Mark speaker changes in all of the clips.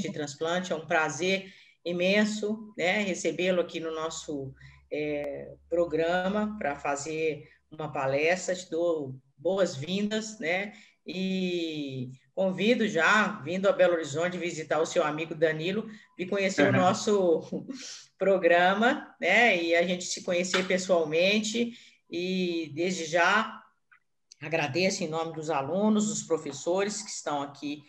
Speaker 1: de transplante. É um prazer imenso, né, recebê-lo aqui no nosso programa para fazer uma palestra. Te dou boas-vindas, né, e convido já, vindo a Belo Horizonte, visitar o seu amigo Danilo e conhecer o nosso programa, né, e a gente se conhecer pessoalmente. E desde já agradeço em nome dos alunos, dos professores que estão aqui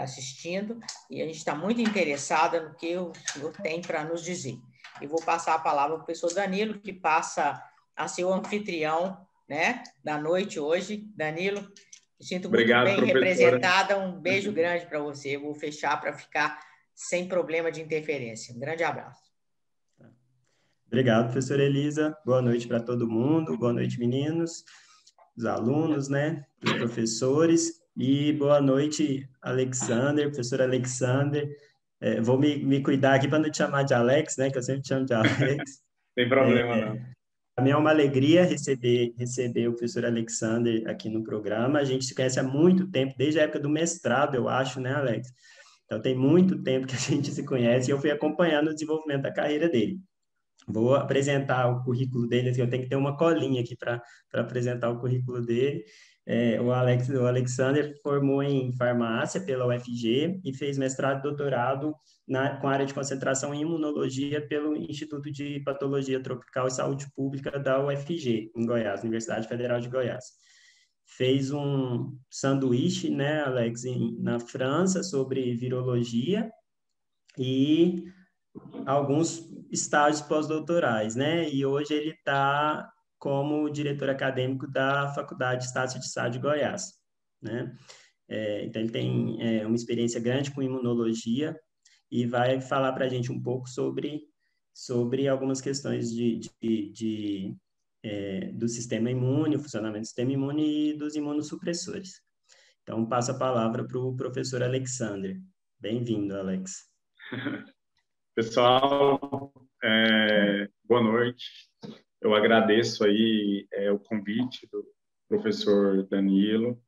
Speaker 1: assistindo, e a gente está muito interessada no que o senhor tem para nos dizer. Eu vou passar a palavra para o professor Danilo, que passa a ser o anfitrião, né, da noite hoje. Danilo, me sinto muito
Speaker 2: Obrigado,
Speaker 1: bem
Speaker 2: professora.
Speaker 1: representada. Um beijo grande para você. Eu vou fechar para ficar sem problema de interferência. Um grande abraço.
Speaker 3: Obrigado, professora Elisa. Boa noite para todo mundo. Boa noite, meninos, os alunos, né, os professores. E boa noite, Alexander, professor Alexander. Vou me cuidar aqui para não te chamar de Alex, né, que eu sempre te chamo de Alex.
Speaker 2: Tem problema, não.
Speaker 3: Para mim é uma alegria receber o professor Alexander aqui no programa. A gente se conhece há muito tempo, desde a época do mestrado, eu acho, né, Alex? Então, tem muito tempo que a gente se conhece e eu fui acompanhando o desenvolvimento da carreira dele. Vou apresentar o currículo dele, assim, eu tenho que ter uma colinha aqui para apresentar o currículo dele. O Alexander formou em farmácia pela UFG e fez mestrado e doutorado com área de concentração em imunologia pelo Instituto de Patologia Tropical e Saúde Pública da UFG, em Goiás, Universidade Federal de Goiás. Fez um sanduíche, né, Alex, na França sobre virologia e alguns estágios pós-doutorais, né? E hoje ele está como diretor acadêmico da Faculdade Estácio de Sá de Goiás, né? Então, ele tem uma experiência grande com imunologia e vai falar para a gente um pouco sobre algumas questões do sistema imune, o funcionamento do sistema imune e dos imunossupressores. Então, passo a palavra para o professor Alexander. Bem-vindo, Alex.
Speaker 2: Pessoal, boa noite. Eu agradeço aí o convite do professor Danilo.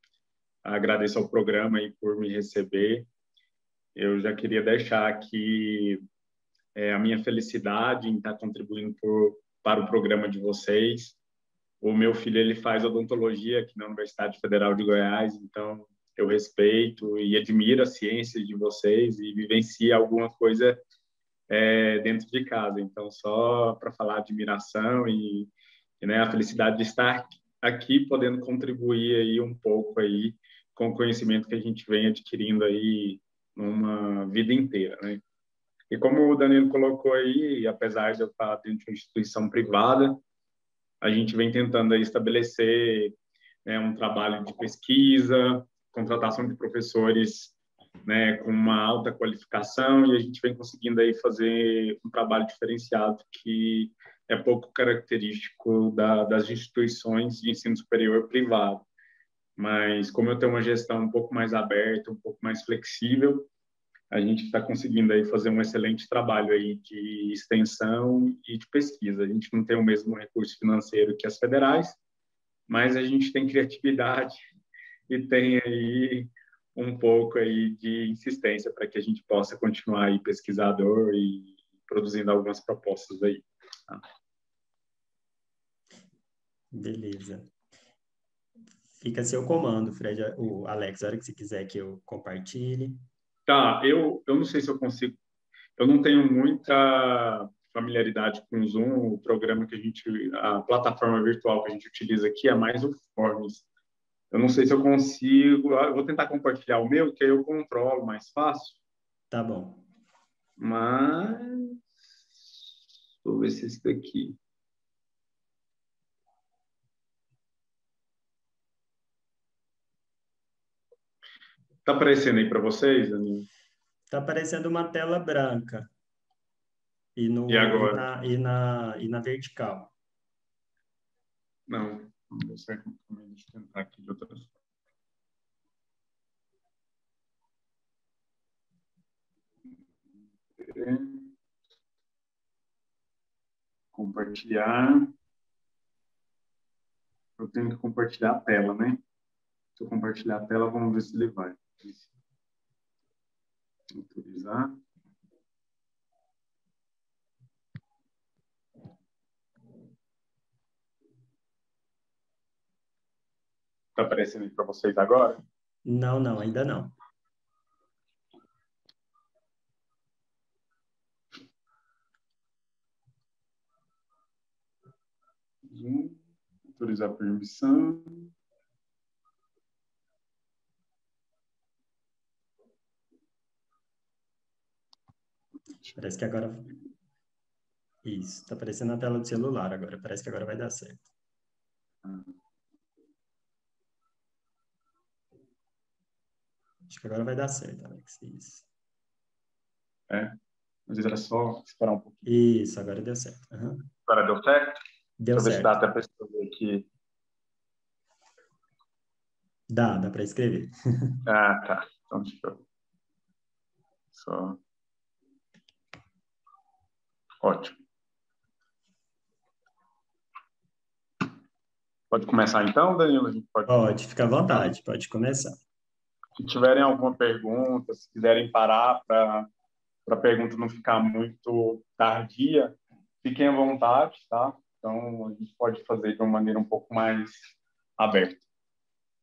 Speaker 2: Agradeço ao programa aí por me receber. Eu já queria deixar aqui a minha felicidade em estar contribuindo para o programa de vocês. O meu filho, ele faz odontologia aqui na Universidade Federal de Goiás, então eu respeito e admiro a ciência de vocês e vivencio alguma coisa dentro de casa. Então, só para falar de admiração né, a felicidade de estar aqui podendo contribuir aí um pouco aí com o conhecimento que a gente vem adquirindo aí numa vida inteira, né? E como o Danilo colocou aí, apesar de eu estar dentro de uma instituição privada, a gente vem tentando aí estabelecer, né, um trabalho de pesquisa, contratação de professores, né, com uma alta qualificação, e a gente vem conseguindo aí fazer um trabalho diferenciado que é pouco característico das instituições de ensino superior privado. Mas como eu tenho uma gestão um pouco mais aberta, um pouco mais flexível, a gente está conseguindo aí fazer um excelente trabalho aí de extensão e de pesquisa. A gente não tem o mesmo recurso financeiro que as federais, mas a gente tem criatividade e tem aí um pouco aí de insistência para que a gente possa continuar aí pesquisador e produzindo algumas propostas aí.
Speaker 3: Beleza. Fica a seu comando, Fred, o Alex, a hora que você quiser que eu compartilhe.
Speaker 2: Tá, eu não sei se eu consigo, eu não tenho muita familiaridade com o Zoom, o programa que a plataforma virtual que a gente utiliza aqui é mais o Forms. Eu não sei se eu consigo, eu vou tentar compartilhar o meu, que aí eu controlo mais fácil.
Speaker 3: Tá bom.
Speaker 2: Mas, vou ver se esse daqui. Tá aparecendo aí para vocês, Danilo?
Speaker 3: Tá aparecendo uma tela branca. E
Speaker 2: agora?
Speaker 3: E na vertical.
Speaker 2: Não deu certo. Deixa eu tentar aqui de outra forma. Compartilhar. Eu tenho que compartilhar a tela, né? Se eu compartilhar a tela, vamos ver se ele vai. Autorizar. Está aparecendo para vocês agora?
Speaker 3: Não, não, ainda não.
Speaker 2: Autorizar a permissão.
Speaker 3: Parece que agora... Isso, está aparecendo na tela do celular agora. Parece que agora vai dar certo. Acho que agora vai dar certo, Alex. Isso.
Speaker 2: Às vezes era só esperar um pouquinho.
Speaker 3: Isso, agora deu certo. Uhum.
Speaker 2: Agora deu certo?
Speaker 3: Deu
Speaker 2: Deixa eu ver se dá
Speaker 3: certo.
Speaker 2: até para escrever aqui.
Speaker 3: Dá para escrever.
Speaker 2: Ah, tá. Então, deixa eu... Só... Ótimo. Pode começar então, Danilo? A gente
Speaker 3: Pode, fica à vontade, pode começar.
Speaker 2: Se tiverem alguma pergunta, se quiserem parar para a pergunta não ficar muito tardia, fiquem à vontade, tá? Então, a gente pode fazer de uma maneira um pouco mais aberta.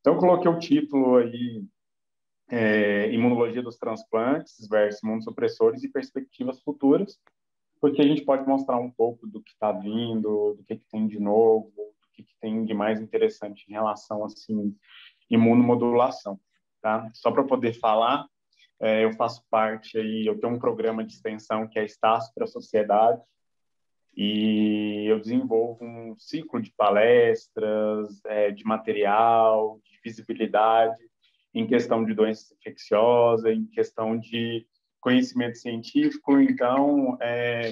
Speaker 2: Então, eu coloquei o título aí, Imunologia dos transplantes versus imunossupressores e perspectivas futuras, porque a gente pode mostrar um pouco do que está vindo, do que tem de novo, do que tem de mais interessante em relação, assim, imunomodulação, tá? Só para poder falar, eu faço parte aí, eu tenho um programa de extensão que é Estácio para a Sociedade, e eu desenvolvo um ciclo de palestras, de material, de visibilidade, em questão de doença infecciosa, em questão de conhecimento científico. Então,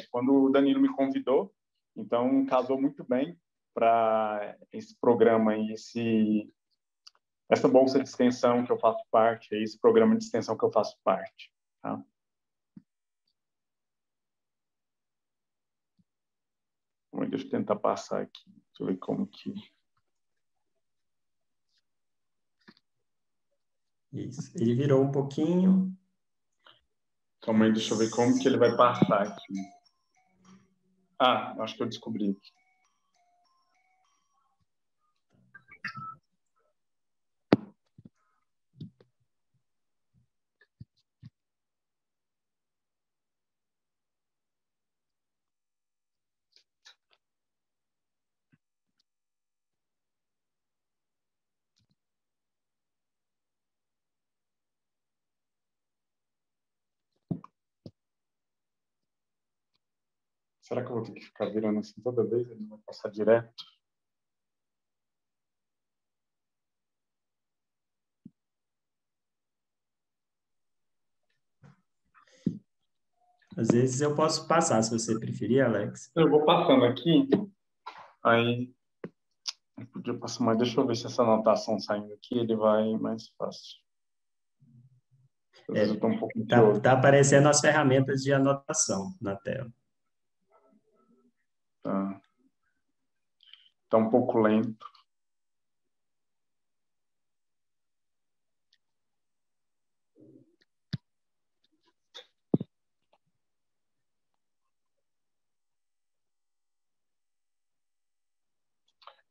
Speaker 2: quando o Danilo me convidou, então casou muito bem para esse programa e essa bolsa de extensão que eu faço parte, esse programa de extensão que eu faço parte. Tá? Deixa eu tentar passar aqui. Deixa eu ver como que...
Speaker 3: Isso. Ele virou um pouquinho.
Speaker 2: Calma aí, deixa eu ver como que ele vai passar aqui. Ah, acho que eu descobri aqui. Será que eu vou ter que ficar virando assim toda vez? Ele vai passar direto?
Speaker 3: Às vezes eu posso passar, se você preferir, Alex.
Speaker 2: Eu vou passando aqui, aí eu podia passar, mas deixa eu ver se essa anotação saindo aqui, ele vai mais fácil. Às vezes eu tô um pouco ansioso.
Speaker 3: Tá aparecendo as ferramentas de anotação na tela.
Speaker 2: Tá um pouco lento.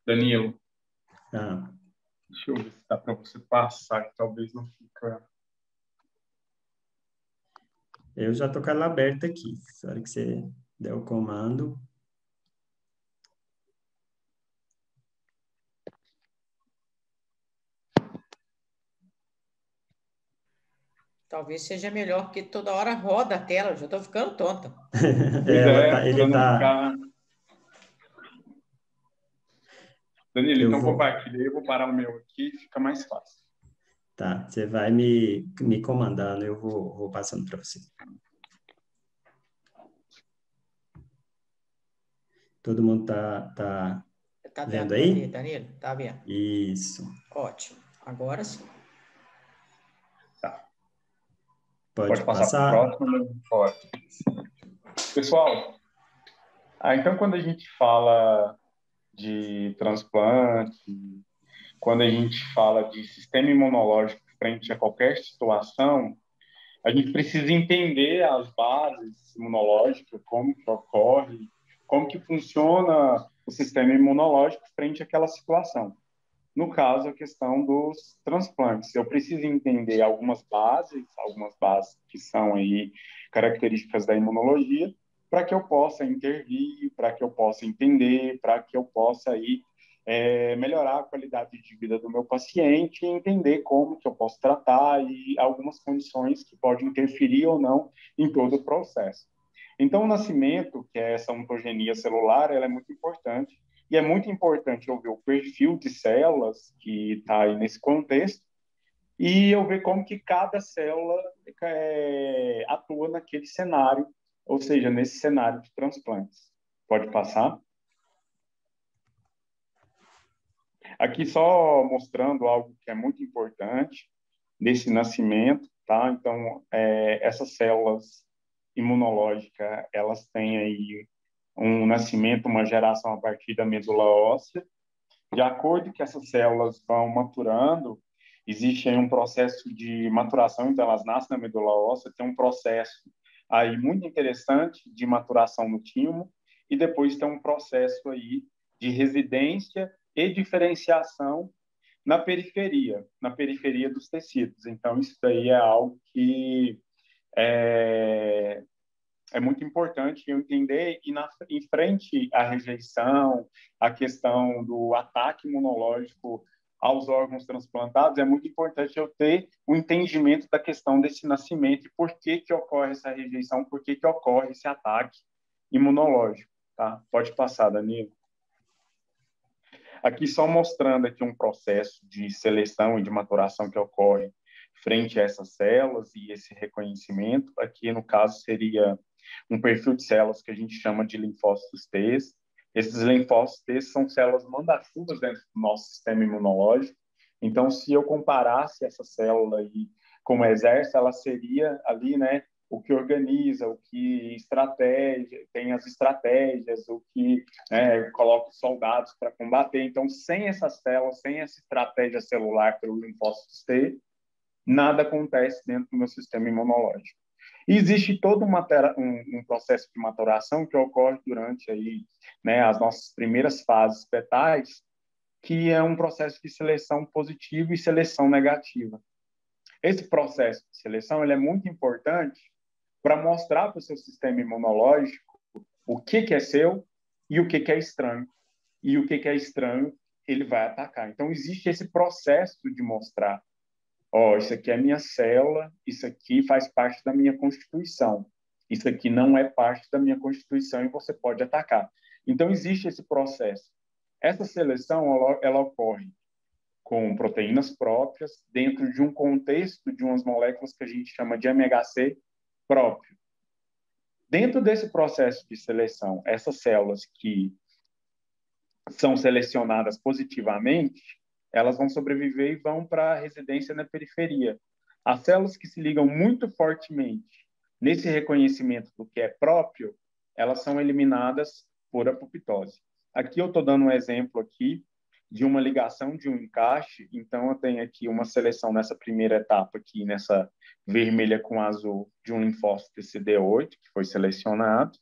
Speaker 2: Danilo, deixa eu ver se dá para você passar, que talvez não fica...
Speaker 3: Eu já estou com ela aberta aqui. Na hora que você der o comando.
Speaker 1: Talvez seja melhor, porque toda hora roda a tela, eu já estou ficando tonta.
Speaker 3: Ele tá...
Speaker 2: Ficar... Danilo, então compartilha, eu vou parar o meu aqui, fica mais fácil.
Speaker 3: Tá, você vai me comandando, eu vou passando para você. Todo mundo tá vendo aí?
Speaker 1: Danilo? Tá vendo.
Speaker 3: Isso.
Speaker 1: Ótimo. Agora sim.
Speaker 2: Tá.
Speaker 3: Pode
Speaker 2: passar para o próximo? Pode. Pessoal, então quando a gente fala de transplante, quando a gente fala de sistema imunológico frente a qualquer situação, a gente precisa entender as bases imunológicas, como que ocorre, como que funciona o sistema imunológico frente àquela situação. No caso, a questão dos transplantes. Eu preciso entender algumas bases que são aí características da imunologia, para que eu possa intervir, para que eu possa entender, para que eu possa aí melhorar a qualidade de vida do meu paciente e entender como que eu posso tratar e algumas condições que podem interferir ou não em todo o processo. Então, o nascimento, que é essa ontogenia celular, ela é muito importante. E é muito importante eu ver o perfil de células que está aí nesse contexto e eu ver como que cada célula atua naquele cenário, ou seja, nesse cenário de transplantes. Pode passar? Aqui só mostrando algo que é muito importante desse nascimento, tá? Então, essas células imunológicas, elas têm aí um nascimento, uma geração a partir da medula óssea. De acordo que essas células vão maturando, existe aí um processo de maturação, então elas nascem na medula óssea, tem um processo aí muito interessante de maturação no timo, e depois tem um processo aí de residência e diferenciação na periferia dos tecidos. Então, isso daí é algo que é muito importante eu entender e em frente à rejeição, à questão do ataque imunológico aos órgãos transplantados, é muito importante eu ter o entendimento da questão desse nascimento e por que que ocorre essa rejeição, por que que ocorre esse ataque imunológico, tá? Pode passar, Danilo. Aqui só mostrando aqui um processo de seleção e de maturação que ocorre frente a essas células e esse reconhecimento. Aqui, no caso, seria um perfil de células que a gente chama de linfócitos T. Esses linfócitos T são células manda-chuvas dentro do nosso sistema imunológico. Então, se eu comparasse essa célula aí como exército, ela seria ali, né, o que organiza, o que estratégia, tem as estratégias, o que coloca os soldados para combater. Então, sem essas células, sem essa estratégia celular pelo linfócito T, nada acontece dentro do meu sistema imunológico. E existe todo um processo de maturação que ocorre durante aí, né, as nossas primeiras fases fetais, que é um processo de seleção positiva e seleção negativa. Esse processo de seleção ele é muito importante para mostrar para o seu sistema imunológico o que é seu e o que é estranho. E o que é estranho, ele vai atacar. Então, existe esse processo de mostrar, isso aqui é minha célula, isso aqui faz parte da minha constituição, isso aqui não é parte da minha constituição e você pode atacar. Então, existe esse processo. Essa seleção, ela ocorre com proteínas próprias dentro de um contexto de umas moléculas que a gente chama de MHC próprio. Dentro desse processo de seleção, essas células que são selecionadas positivamente, elas vão sobreviver e vão para a residência na periferia. As células que se ligam muito fortemente nesse reconhecimento do que é próprio, elas são eliminadas por apoptose. Aqui eu estou dando um exemplo aqui de uma ligação de um encaixe. Então, eu tenho aqui uma seleção nessa primeira etapa aqui, nessa vermelha com azul, de um linfócito CD8, que foi selecionado,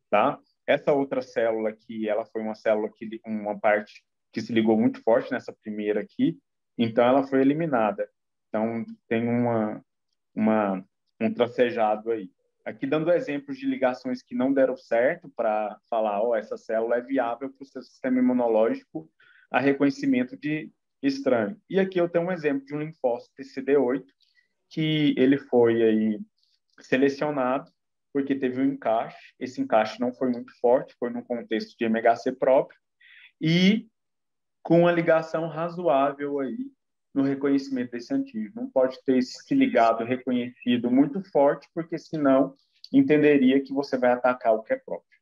Speaker 2: tá? Essa outra célula aqui, ela foi uma célula que uma parte que se ligou muito forte nessa primeira aqui, então ela foi eliminada. Então, tem um tracejado aí. Aqui dando exemplos de ligações que não deram certo para falar, essa célula é viável para o seu sistema imunológico a reconhecimento de estranho. E aqui eu tenho um exemplo de um linfócito CD8 que ele foi aí selecionado porque teve um encaixe. Esse encaixe não foi muito forte, foi num contexto de MHC próprio e com uma ligação razoável aí no reconhecimento desse antígeno. Não pode ter se ligado reconhecido muito forte, porque senão entenderia que você vai atacar o que é próprio.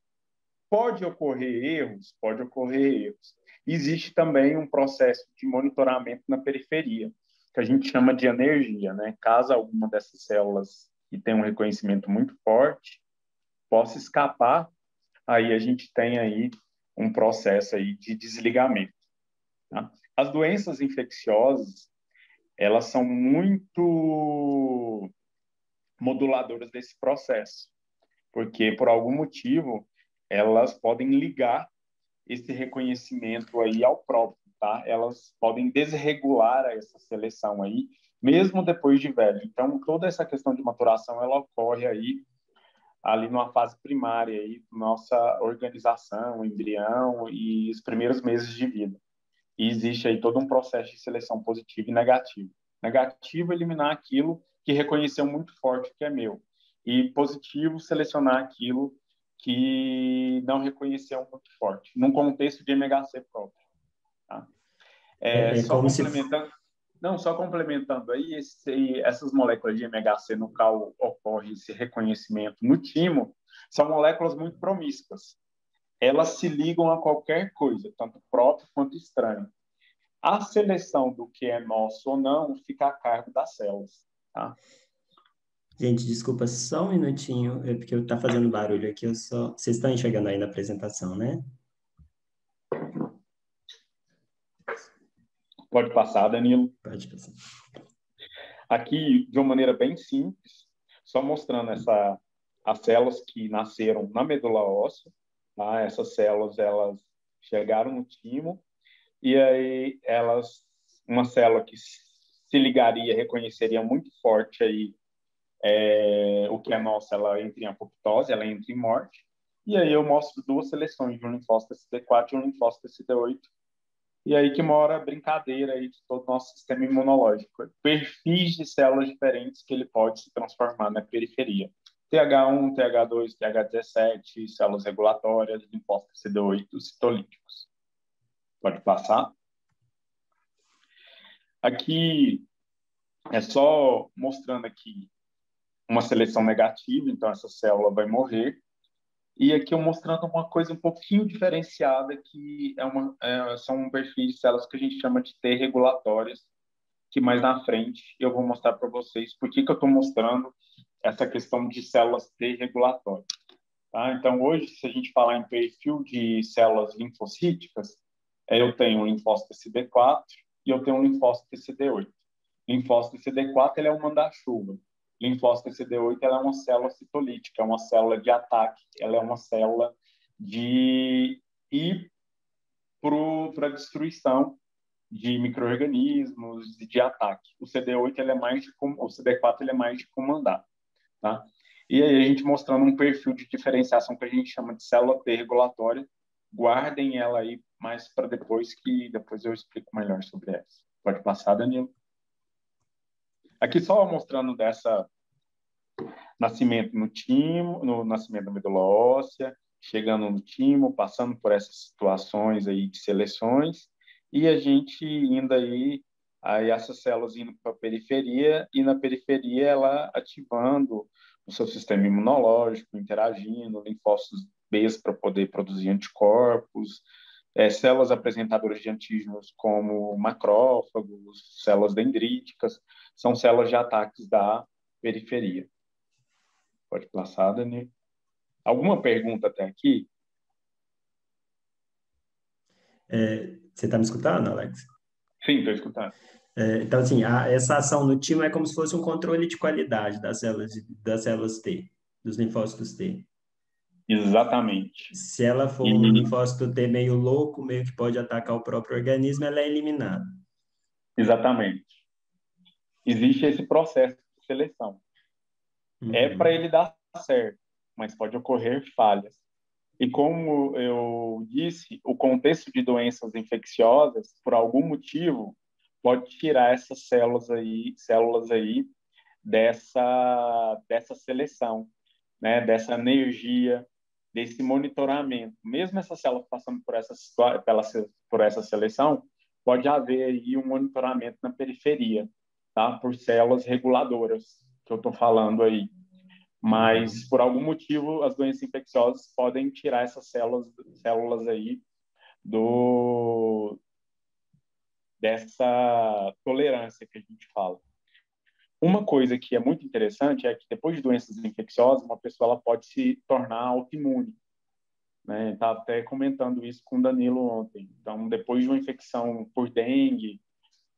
Speaker 2: Pode ocorrer erros? Pode ocorrer erros. Existe também um processo de monitoramento na periferia, que a gente chama de energia, né? Caso alguma dessas células que tem um reconhecimento muito forte possa escapar, aí a gente tem aí um processo aí de desligamento. Tá? As doenças infecciosas, elas são muito moduladoras desse processo, porque por algum motivo elas podem ligar esse reconhecimento aí ao próprio, tá? Elas podem desregular essa seleção aí, mesmo depois de velho. Então, toda essa questão de maturação, ela ocorre aí, ali numa fase primária aí, nossa organização, embrião e os primeiros meses de vida. E existe aí todo um processo de seleção positiva e negativa. Negativo, eliminar aquilo que reconheceu muito forte que é meu. E positivo, selecionar aquilo que não reconheceu muito forte, num contexto de MHC próprio. Tá? Só
Speaker 3: Como se...
Speaker 2: complementando, não, só complementando aí, essas moléculas de MHC no qual ocorre esse reconhecimento no timo, são moléculas muito promíscuas. Elas se ligam a qualquer coisa, tanto próprio quanto estranho. A seleção do que é nosso ou não fica a cargo das células. Tá?
Speaker 3: Gente, desculpa só um minutinho, porque eu tá fazendo barulho aqui, vocês estão enxergando aí na apresentação, né?
Speaker 2: Pode passar, Danilo.
Speaker 3: Pode passar.
Speaker 2: Aqui, de uma maneira bem simples, só mostrando as células que nasceram na medula óssea, tá? Essas células, elas chegaram no timo, e aí uma célula que se ligaria, reconheceria muito forte aí o que é nosso, ela entra em apoptose, ela entra em morte, e aí eu mostro duas seleções de um linfócito CD4 e um linfócito CD8, e aí que mora a brincadeira aí de todo o nosso sistema imunológico. Perfis de células diferentes que ele pode se transformar na periferia. TH1, TH2, TH17, células regulatórias, linfócito CD8, citolíticos. Pode passar. Aqui é só mostrando aqui uma seleção negativa, então essa célula vai morrer. E aqui eu mostrando uma coisa um pouquinho diferenciada, que são perfis de células que a gente chama de T regulatórias, que mais na frente eu vou mostrar para vocês por que eu estou mostrando essa questão de células T regulatórias. Tá? Então, hoje, se a gente falar em perfil de células linfocíticas, eu tenho um linfócito CD4 e eu tenho um linfócito CD8. Linfócito CD4 ele é um manda-chuva. Linfócito CD8 ela é uma célula citolítica, é uma célula de ataque, ela é uma célula de ir para a destruição de micro-organismos e de ataque. O CD8 ele é mais o CD4 ele é mais de comandar, tá? E aí a gente mostrando um perfil de diferenciação que a gente chama de célula T regulatória. Guardem ela aí mais para depois, que depois eu explico melhor sobre essa. Pode passar, Danilo. Aqui só mostrando dessa nascimento no timo, no nascimento da medula óssea, chegando no timo, passando por essas situações aí de seleções, e a gente indo aí essas células indo para a periferia, e na periferia ela ativando o seu sistema imunológico, interagindo, linfócitos B para poder produzir anticorpos, células apresentadoras de antígenos como macrófagos, células dendríticas, são células de ataques da periferia. Pode passar, Dani. Alguma pergunta até aqui?
Speaker 3: Você está me escutando, Alex?
Speaker 2: Sim, estou escutando.
Speaker 3: Então, assim, essa ação no timo é como se fosse um controle de qualidade das células T, dos linfócitos T.
Speaker 2: Exatamente.
Speaker 3: Se ela for um linfócito T meio louco, meio que pode atacar o próprio organismo, ela é eliminada.
Speaker 2: Exatamente. Existe esse processo de seleção. É para ele dar certo, mas pode ocorrer falhas. E como eu disse, o contexto de doenças infecciosas, por algum motivo, pode tirar essas células aí dessa seleção, né? Dessa energia, desse monitoramento. Mesmo essas células passando por essa seleção, pode haver aí um monitoramento na periferia, tá? Por células reguladoras, que eu estou falando aí. Mas, por algum motivo, as doenças infecciosas podem tirar essas células aí dessa tolerância que a gente fala. Uma coisa que é muito interessante é que, depois de doenças infecciosas, uma pessoa ela pode se tornar autoimune. Né? Estava até comentando isso com o Danilo ontem. Então, depois de uma infecção por dengue,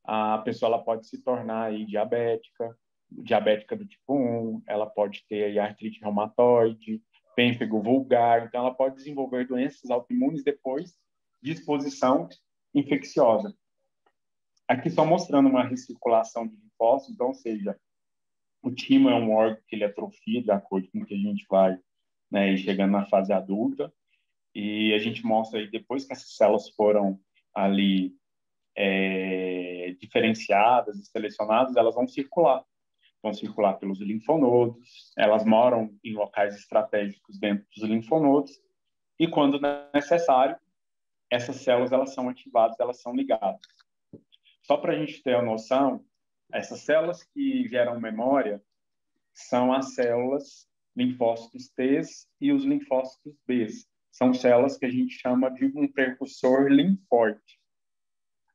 Speaker 2: a pessoa ela pode se tornar aí diabética, diabética do tipo 1, ela pode ter aí artrite reumatoide, pênfigo vulgar, então ela pode desenvolver doenças autoimunes depois de exposição infecciosa. Aqui só mostrando uma recirculação de linfócitos, então, ou seja, o timo é um órgão que ele atrofia de acordo com que a gente vai, né, chegando na fase adulta, e a gente mostra aí, depois que essas células foram ali diferenciadas e selecionadas, elas vão circular pelos linfonodos, elas moram em locais estratégicos dentro dos linfonodos, e quando necessário, essas células elas são ativadas, elas são ligadas. Só para a gente ter a noção, essas células que geram memória são as células linfócitos T e os linfócitos B. São células que a gente chama de um precursor linfóide.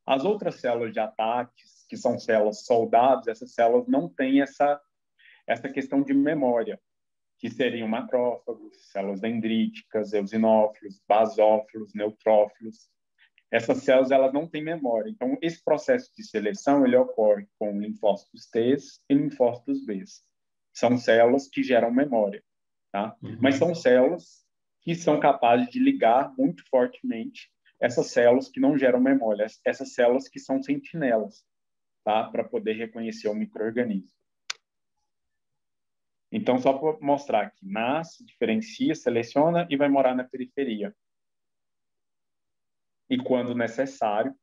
Speaker 2: As outras células de ataques, que são células soldados, essas células não têm essa questão de memória, que seriam macrófagos, células dendríticas, eosinófilos, basófilos, neutrófilos. Essas células elas não têm memória. Então, esse processo de seleção ele ocorre com linfócitos T e linfócitos B. São células que geram memória, tá? Mas são células que são capazes de ligar muito fortemente essas células que não geram memória, essas células que são sentinelas, tá? Para poder reconhecer o micro-organismo. Então, só para mostrar que nasce, diferencia, seleciona e vai morar na periferia. E quando necessário,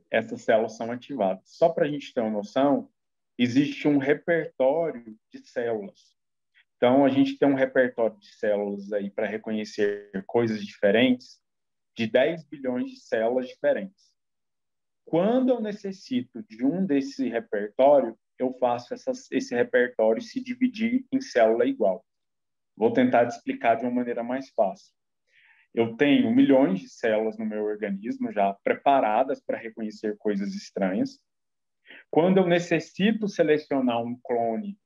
Speaker 2: essas células são ativadas. Só para a gente ter uma noção, existe um repertório de células. Então, a gente tem um repertório de células aí para reconhecer coisas diferentes, de 10 bilhões de células diferentes. Quando eu necessito de um desse repertório, eu faço esse repertório se dividir em célula igual. Vou tentar te explicar de uma maneira mais fácil. Eu tenho milhões de células no meu organismo já preparadas para reconhecer coisas estranhas. Quando eu necessito selecionar um clone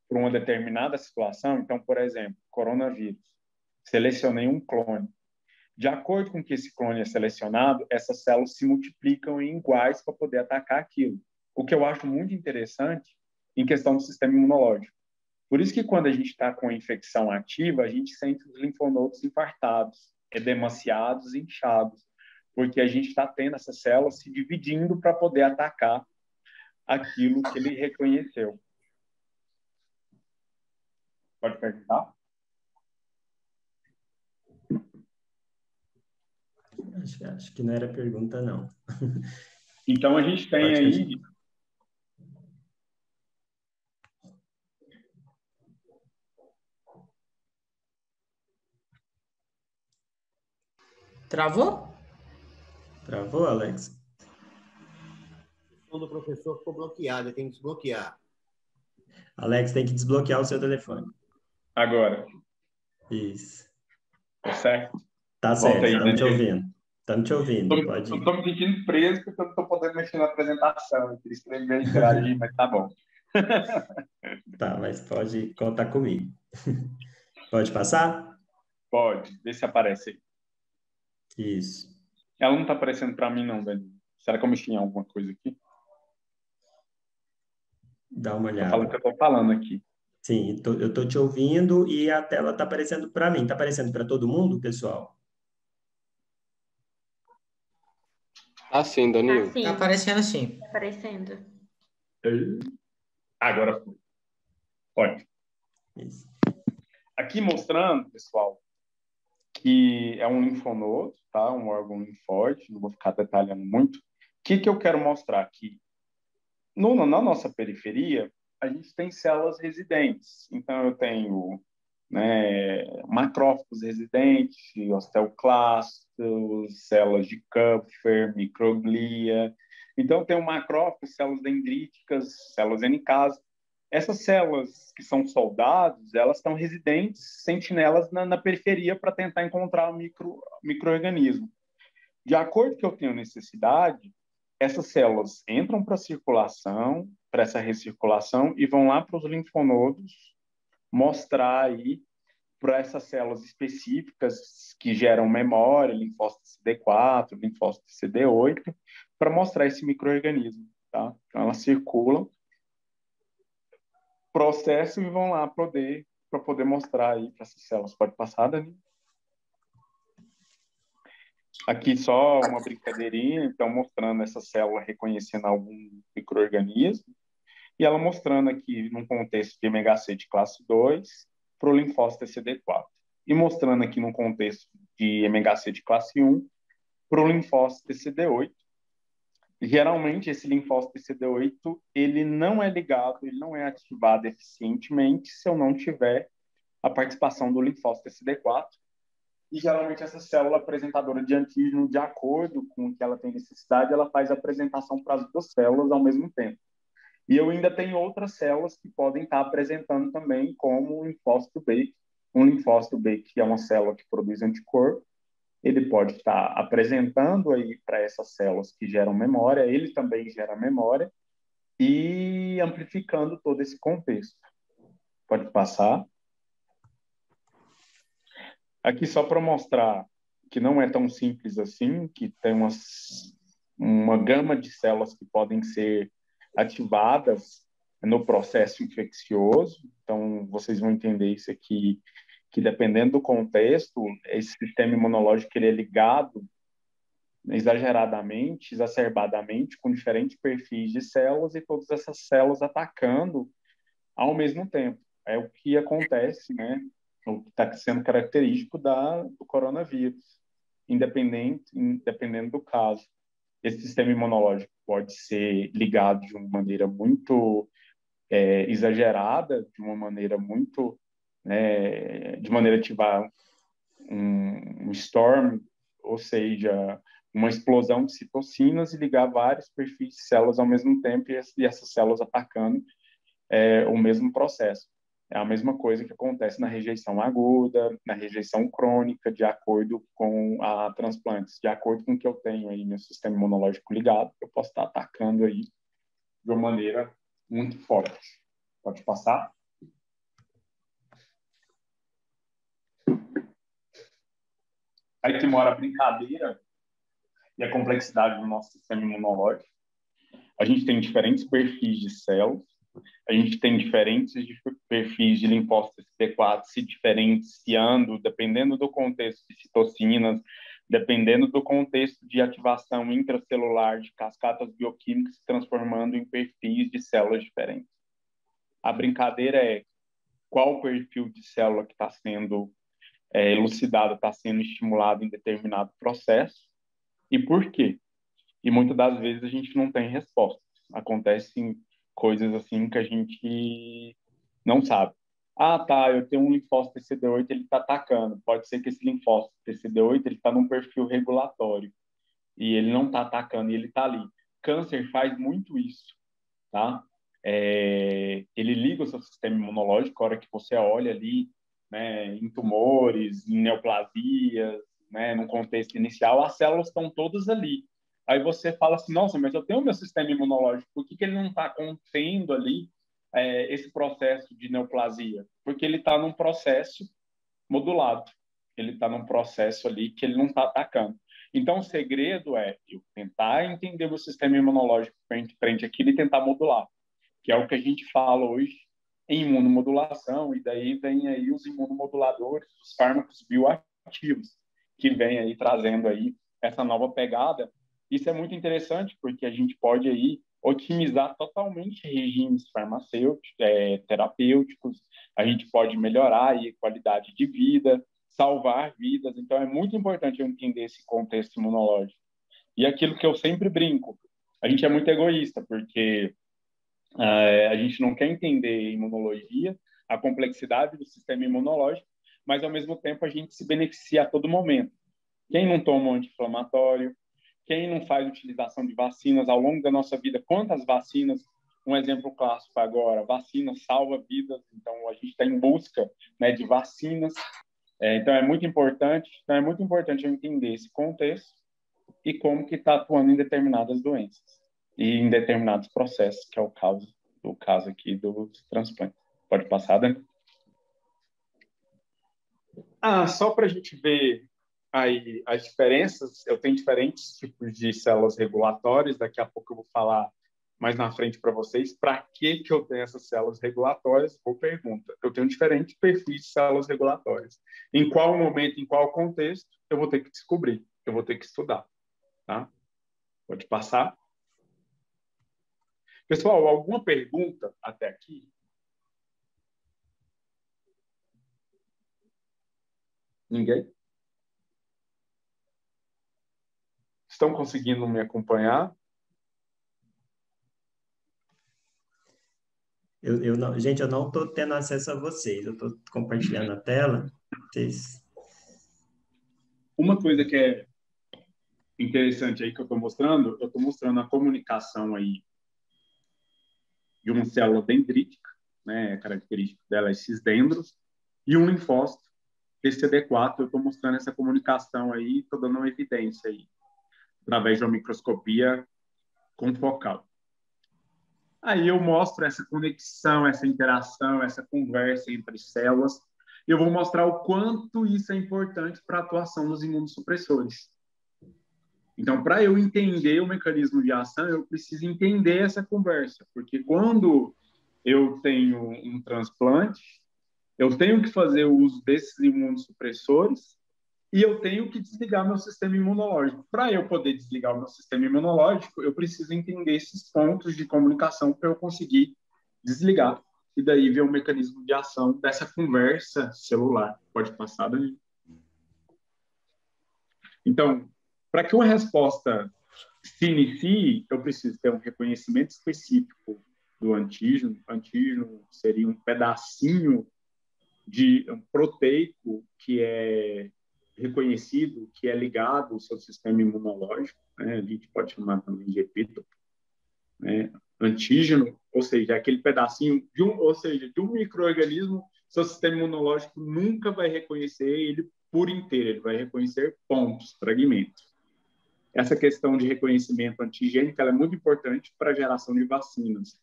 Speaker 2: para uma determinada situação, então, por exemplo, coronavírus, selecionei um clone. De acordo com que esse clone é selecionado, essas células se multiplicam em iguais para poder atacar aquilo. O que eu acho muito interessante em questão do sistema imunológico. Por isso que quando a gente está com a infecção ativa, a gente sente os linfonodos infartados, edemaciados, inchados, porque a gente está tendo essas células se dividindo para poder atacar aquilo que ele reconheceu. Pode perguntar?
Speaker 3: Acho que não era pergunta, não.
Speaker 2: Então, a gente tem aí...
Speaker 1: Travou?
Speaker 3: Travou, Alex?
Speaker 4: O do professor ficou bloqueado, tem que desbloquear.
Speaker 3: Alex, tem que desbloquear o seu telefone.
Speaker 2: Agora.
Speaker 3: Isso.
Speaker 2: Tá certo?
Speaker 3: Tá certo,
Speaker 2: aí,
Speaker 3: estamos te ouvindo. Estamos te ouvindo, pode ir.
Speaker 2: Eu estou me sentindo preso porque eu não estou podendo mexer na apresentação. Eu queria escrever e interagir, mas tá bom.
Speaker 3: Tá, mas pode contar comigo. Pode passar?
Speaker 2: Pode, vê se aparece aí.
Speaker 3: Isso.
Speaker 2: Ela não está aparecendo para mim, não, Dani. Será que eu mexi em alguma coisa aqui?
Speaker 3: Dá uma
Speaker 2: Estou falando
Speaker 3: olhada.
Speaker 2: que eu estou falando aqui.
Speaker 3: Sim, eu estou te ouvindo e a tela está aparecendo para mim. Está aparecendo para todo mundo, pessoal?
Speaker 5: Ah, sim, Danilo.
Speaker 1: Tá aparecendo sim.
Speaker 6: Tá aparecendo.
Speaker 2: Agora foi. Pode.
Speaker 3: Isso.
Speaker 2: Aqui mostrando, pessoal, que é um linfonodo, tá? Um órgão linfóide, não vou ficar detalhando muito. O que eu quero mostrar aqui? Na nossa periferia, a gente tem células residentes. Então, eu tenho, né, macrófagos residentes, osteoclastos, células de Kupfer, microglia. Então, tem um macrófago, células dendríticas, células NK. Essas células que são soldados, elas estão residentes, sentinelas na periferia para tentar encontrar o micro-organismo. De acordo com que eu tenho necessidade, essas células entram para a circulação, para essa recirculação, e vão lá para os linfonodos mostrar aí para essas células específicas que geram memória, linfócito CD4, linfócito CD8, para mostrar esse micro-organismo, tá? Então, elas circulam processo e vão lá para poder mostrar aí para essas células. Pode passar, Dani? Aqui só uma brincadeirinha, então mostrando essa célula reconhecendo algum micro-organismo e ela mostrando aqui num contexto de MHC de classe 2 para o linfócito TCD4 e mostrando aqui num contexto de MHC de classe 1 para o linfócito TCD8. Geralmente, esse linfócito TCD8, ele não é ligado, ele não é ativado eficientemente se eu não tiver a participação do linfócito TCD4. E, geralmente, essa célula apresentadora de antígeno, de acordo com o que ela tem necessidade, ela faz a apresentação para as duas células ao mesmo tempo. E eu ainda tenho outras células que podem estar apresentando também, como o linfócito B. Um linfócito B, que é uma célula que produz anticorpo, ele pode estar apresentando aí para essas células que geram memória, ele também gera memória e amplificando todo esse contexto. Pode passar. Aqui só para mostrar que não é tão simples assim, que tem uma gama de células que podem ser ativadas no processo infeccioso. Então, vocês vão entender isso aqui, que dependendo do contexto, esse sistema imunológico ele é ligado exageradamente, exacerbadamente, com diferentes perfis de células e todas essas células atacando ao mesmo tempo. É o que acontece, né? O que está sendo característico do coronavírus, dependendo do caso. Esse sistema imunológico pode ser ligado de uma maneira muito exagerada, de uma maneira muito de maneira a ativar um storm, ou seja, uma explosão de citocinas e ligar vários perfis de células ao mesmo tempo e essas células atacando o mesmo processo. É a mesma coisa que acontece na rejeição aguda, na rejeição crônica, de acordo com a transplantes, de acordo com o que eu tenho aí meu sistema imunológico ligado, eu posso estar atacando aí de uma maneira muito forte. Pode passar? Aí que mora a brincadeira e a complexidade do nosso sistema imunológico. A gente tem diferentes perfis de células, a gente tem diferentes perfis de linfócitos T4 se diferenciando, dependendo do contexto de citocinas, dependendo do contexto de ativação intracelular de cascatas bioquímicas se transformando em perfis de células diferentes. A brincadeira é qual perfil de célula que está sendo elucidado, está sendo estimulado em determinado processo e por quê. E muitas das vezes a gente não tem respostas. Acontecem coisas assim que a gente não sabe. Ah, tá, eu tenho um linfócito TCD8, ele está atacando. Pode ser que esse linfócito TCD8 ele está num perfil regulatório e ele não está atacando e ele está ali. Câncer faz muito isso, tá? Ele liga o seu sistema imunológico, a hora que você olha ali, né, em tumores, em neoplasias, né, no contexto inicial, as células estão todas ali. Aí você fala assim, nossa, mas eu tenho o meu sistema imunológico, por que ele não está contendo ali esse processo de neoplasia? Porque ele está num processo modulado, ele está num processo ali que ele não está atacando. Então, o segredo é eu tentar entender o sistema imunológico frente àquilo e tentar modular, que é o que a gente fala hoje em imunomodulação, e daí vem aí os imunomoduladores, os fármacos bioativos, que vem aí trazendo aí essa nova pegada. Isso é muito interessante, porque a gente pode aí otimizar totalmente regimes farmacêuticos, terapêuticos, a gente pode melhorar aí a qualidade de vida, salvar vidas. Então, é muito importante eu entender esse contexto imunológico. E aquilo que eu sempre brinco, a gente é muito egoísta, porque a gente não quer entender imunologia, a complexidade do sistema imunológico, mas, ao mesmo tempo, a gente se beneficia a todo momento. Quem não toma um anti-inflamatório, quem não faz utilização de vacinas ao longo da nossa vida, quantas vacinas, um exemplo clássico agora, vacina salva vidas, então a gente está em busca, né, de vacinas, então é muito importante eu entender esse contexto e como que está atuando em determinadas doenças e em determinados processos, que é o caso aqui dos transplantes. Pode passar, Dani? Só para a gente ver aí as diferenças, eu tenho diferentes tipos de células regulatórias, daqui a pouco eu vou falar mais na frente para vocês para que eu tenho essas células regulatórias. Ou pergunta, eu tenho diferentes perfis de células regulatórias. Em qual momento, em qual contexto, eu vou ter que descobrir, eu vou ter que estudar. Tá? Pode passar. Pessoal, alguma pergunta até aqui? Ninguém? Estão conseguindo me acompanhar?
Speaker 3: Gente, eu não estou tendo acesso a vocês. Eu estou compartilhando a tela. Vocês...
Speaker 2: Uma coisa que é interessante aí que eu estou mostrando a comunicação aí de uma célula dendrítica, né? A característica dela é esses dendros, e um linfócito, esse CD4, eu estou mostrando essa comunicação aí, estou dando uma evidência aí, através de uma microscopia confocal. Aí eu mostro essa conexão, essa interação, essa conversa entre células. Eu vou mostrar o quanto isso é importante para a atuação dos imunossupressores. Então, para eu entender o mecanismo de ação, eu preciso entender essa conversa, porque quando eu tenho um transplante, eu tenho que fazer o uso desses imunossupressores e eu tenho que desligar meu sistema imunológico. Para eu poder desligar o meu sistema imunológico, eu preciso entender esses pontos de comunicação para eu conseguir desligar. E daí ver o mecanismo de ação dessa conversa celular. Pode passar, Dani? Então, para que uma resposta se inicie, eu preciso ter um reconhecimento específico do antígeno. O antígeno seria um pedacinho de um proteico que é reconhecido, que é ligado ao seu sistema imunológico, né? A gente pode chamar também de epítope, né? Antígeno, ou seja, aquele pedacinho de um micro-organismo, seu sistema imunológico nunca vai reconhecer ele por inteiro, ele vai reconhecer pontos, fragmentos. Essa questão de reconhecimento antigênico ela é muito importante para a geração de vacinas.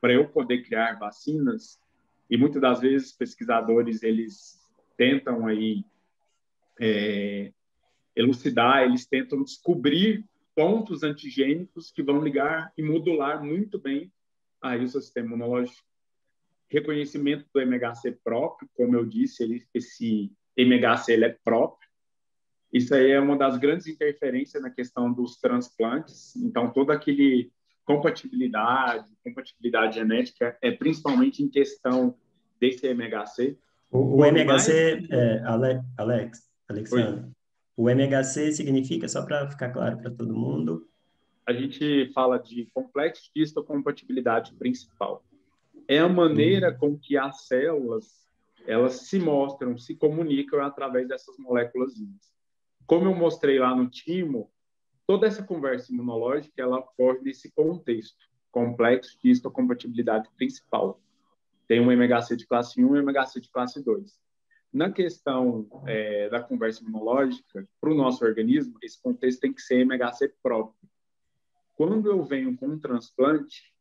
Speaker 2: Para eu poder criar vacinas, e muitas das vezes pesquisadores eles tentam aí elucidar, eles tentam descobrir pontos antigênicos que vão ligar e modular muito bem aí o seu sistema imunológico. Reconhecimento do MHC próprio, como eu disse, esse MHC ele é próprio. Isso aí é uma das grandes interferências na questão dos transplantes. Então, toda aquele compatibilidade genética é principalmente em questão desse MHC.
Speaker 3: O MHC, Alexandre,
Speaker 2: Oi.
Speaker 3: O MHC significa, só para ficar claro para todo mundo?
Speaker 2: A gente fala de complexo de histocompatibilidade principal. É a maneira com que as células elas se mostram, se comunicam através dessas moléculas. Como eu mostrei lá no timo, toda essa conversa imunológica ela ocorre nesse contexto, complexo de histocompatibilidade principal. Tem um MHC de classe 1 e um MHC de classe 2. Na questão da conversa imunológica, para o nosso organismo, esse contexto tem que ser MHC próprio. Quando eu venho com um transplante,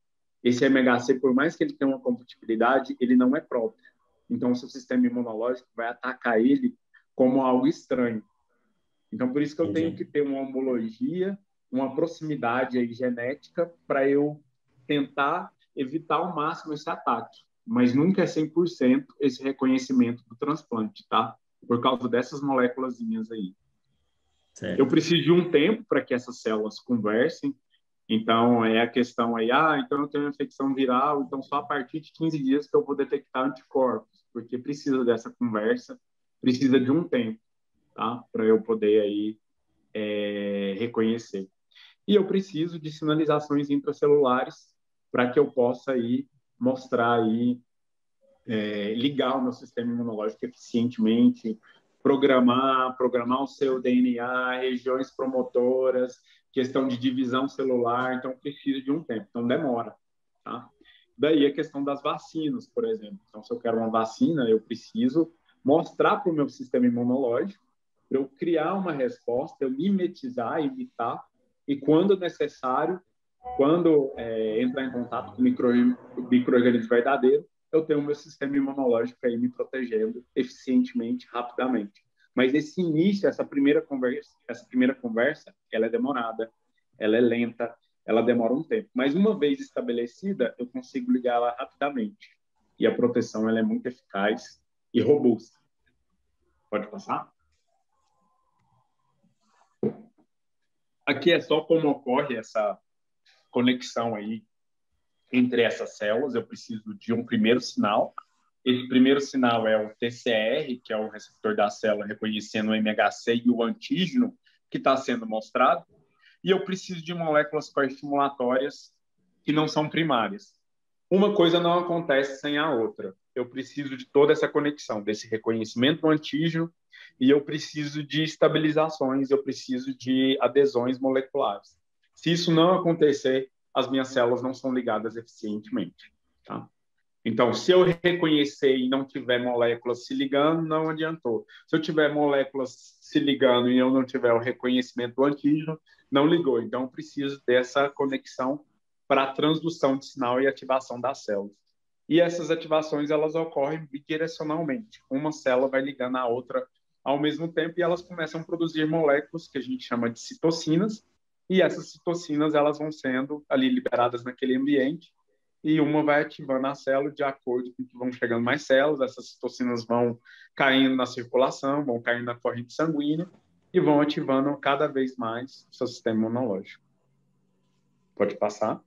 Speaker 2: esse MHC, por mais que ele tenha uma compatibilidade, ele não é próprio. Então, o seu sistema imunológico vai atacar ele como algo estranho. Então, por isso que eu tenho que ter uma homologia, uma proximidade aí genética para eu tentar evitar ao máximo esse ataque. Mas nunca é 100% esse reconhecimento do transplante, tá? Por causa dessas moléculazinhas aí.
Speaker 3: Certo.
Speaker 2: Eu preciso de um tempo para que essas células conversem. Então, é a questão aí, então eu tenho uma infecção viral, então só a partir de 15 dias que eu vou detectar anticorpos, porque precisa dessa conversa, precisa de um tempo, tá? Para eu poder aí reconhecer. E eu preciso de sinalizações intracelulares para que eu possa aí mostrar aí, ligar o meu sistema imunológico eficientemente, programar o seu DNA, regiões promotoras, questão de divisão celular, então precisa de um tempo, então demora, tá? Daí a questão das vacinas, por exemplo. Então, se eu quero uma vacina, eu preciso mostrar para o meu sistema imunológico, para eu criar uma resposta, eu mimetizar, imitar, e quando necessário, quando entrar em contato com o micro-organismo verdadeiro, eu tenho o meu sistema imunológico aí me protegendo eficientemente, rapidamente. Mas esse início, essa primeira conversa, ela é demorada, ela é lenta, ela demora um tempo. Mas uma vez estabelecida, eu consigo ligar ela rapidamente. E a proteção ela é muito eficaz e robusta. Pode passar? Aqui é só como ocorre essa conexão aí entre essas células. Eu preciso de um primeiro sinal. Esse primeiro sinal é o TCR, que é o receptor da célula reconhecendo o MHC e o antígeno que está sendo mostrado. E eu preciso de moléculas coestimulatórias que não são primárias. Uma coisa não acontece sem a outra. Eu preciso de toda essa conexão, desse reconhecimento do antígeno, e eu preciso de estabilizações, eu preciso de adesões moleculares. Se isso não acontecer, as minhas células não são ligadas eficientemente. Tá? Então, se eu reconhecer e não tiver moléculas se ligando, não adiantou. Se eu tiver moléculas se ligando e eu não tiver o reconhecimento do antígeno, não ligou. Então, eu preciso dessa conexão para a transdução de sinal e ativação das células. E essas ativações, elas ocorrem bidirecionalmente. Uma célula vai ligando a outra ao mesmo tempo e elas começam a produzir moléculas que a gente chama de citocinas, e essas citocinas, elas vão sendo ali liberadas naquele ambiente, e uma vai ativando a célula de acordo com que vão chegando mais células, essas citocinas vão caindo na circulação, vão caindo na corrente sanguínea e vão ativando cada vez mais o seu sistema imunológico. Pode passar?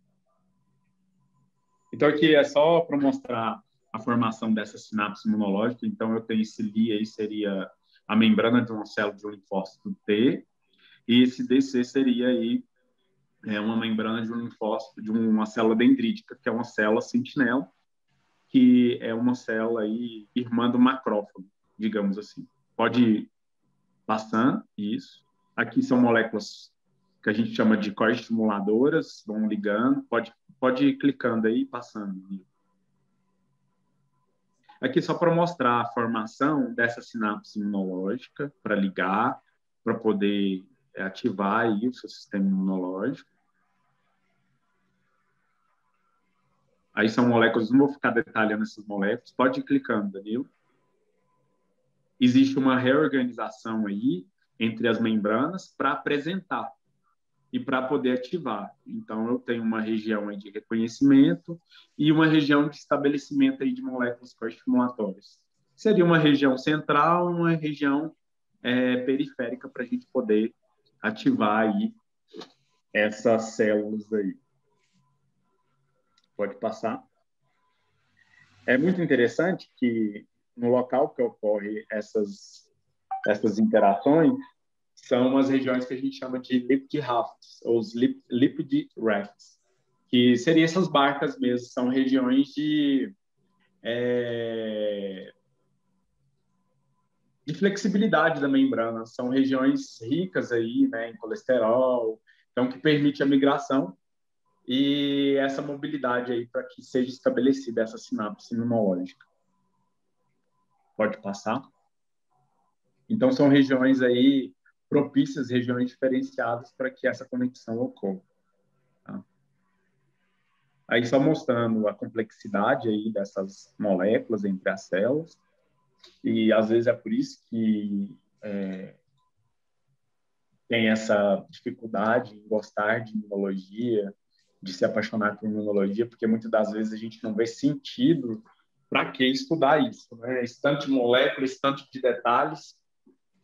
Speaker 2: Então, aqui é só para mostrar a formação dessa sinapse imunológica. Então, eu tenho esse LI aí, seria a membrana de uma célula de um linfócito T, e esse DC seria aí uma membrana de um linfócito, de uma célula dendrítica, que é uma célula sentinela, que é uma célula aí irmã do macrófago, digamos assim. Pode ir passando, isso. Aqui são moléculas que a gente chama de coestimuladoras, vão ligando, pode ir clicando aí e passando. Aqui só para mostrar a formação dessa sinapse imunológica, para ligar, para poder ativar aí o seu sistema imunológico. Aí são moléculas, não vou ficar detalhando essas moléculas, pode ir clicando, Danilo. Existe uma reorganização aí entre as membranas para apresentar e para poder ativar. Então, eu tenho uma região aí de reconhecimento e uma região de estabelecimento aí de moléculas coestimulatórias. Seria uma região central, uma região periférica para a gente poder ativar aí essas células aí. Pode passar. É muito interessante que no local que ocorre essas interações são as regiões que a gente chama de lipid rafts, ou os lipid rafts, que seriam essas barcas mesmo, são regiões de flexibilidade da membrana, são regiões ricas aí, né, em colesterol, então que permite a migração e essa mobilidade aí para que seja estabelecida essa sinapse imunológica. Pode passar. Então, são regiões aí propícias, regiões diferenciadas para que essa conexão ocorra. Tá? Aí, só mostrando a complexidade aí dessas moléculas entre as células, e às vezes é por isso que tem essa dificuldade em gostar de imunologia, de se apaixonar por imunologia, porque muitas das vezes a gente não vê sentido para que estudar isso, né? Esse tanto de molécula, esse tanto de detalhes,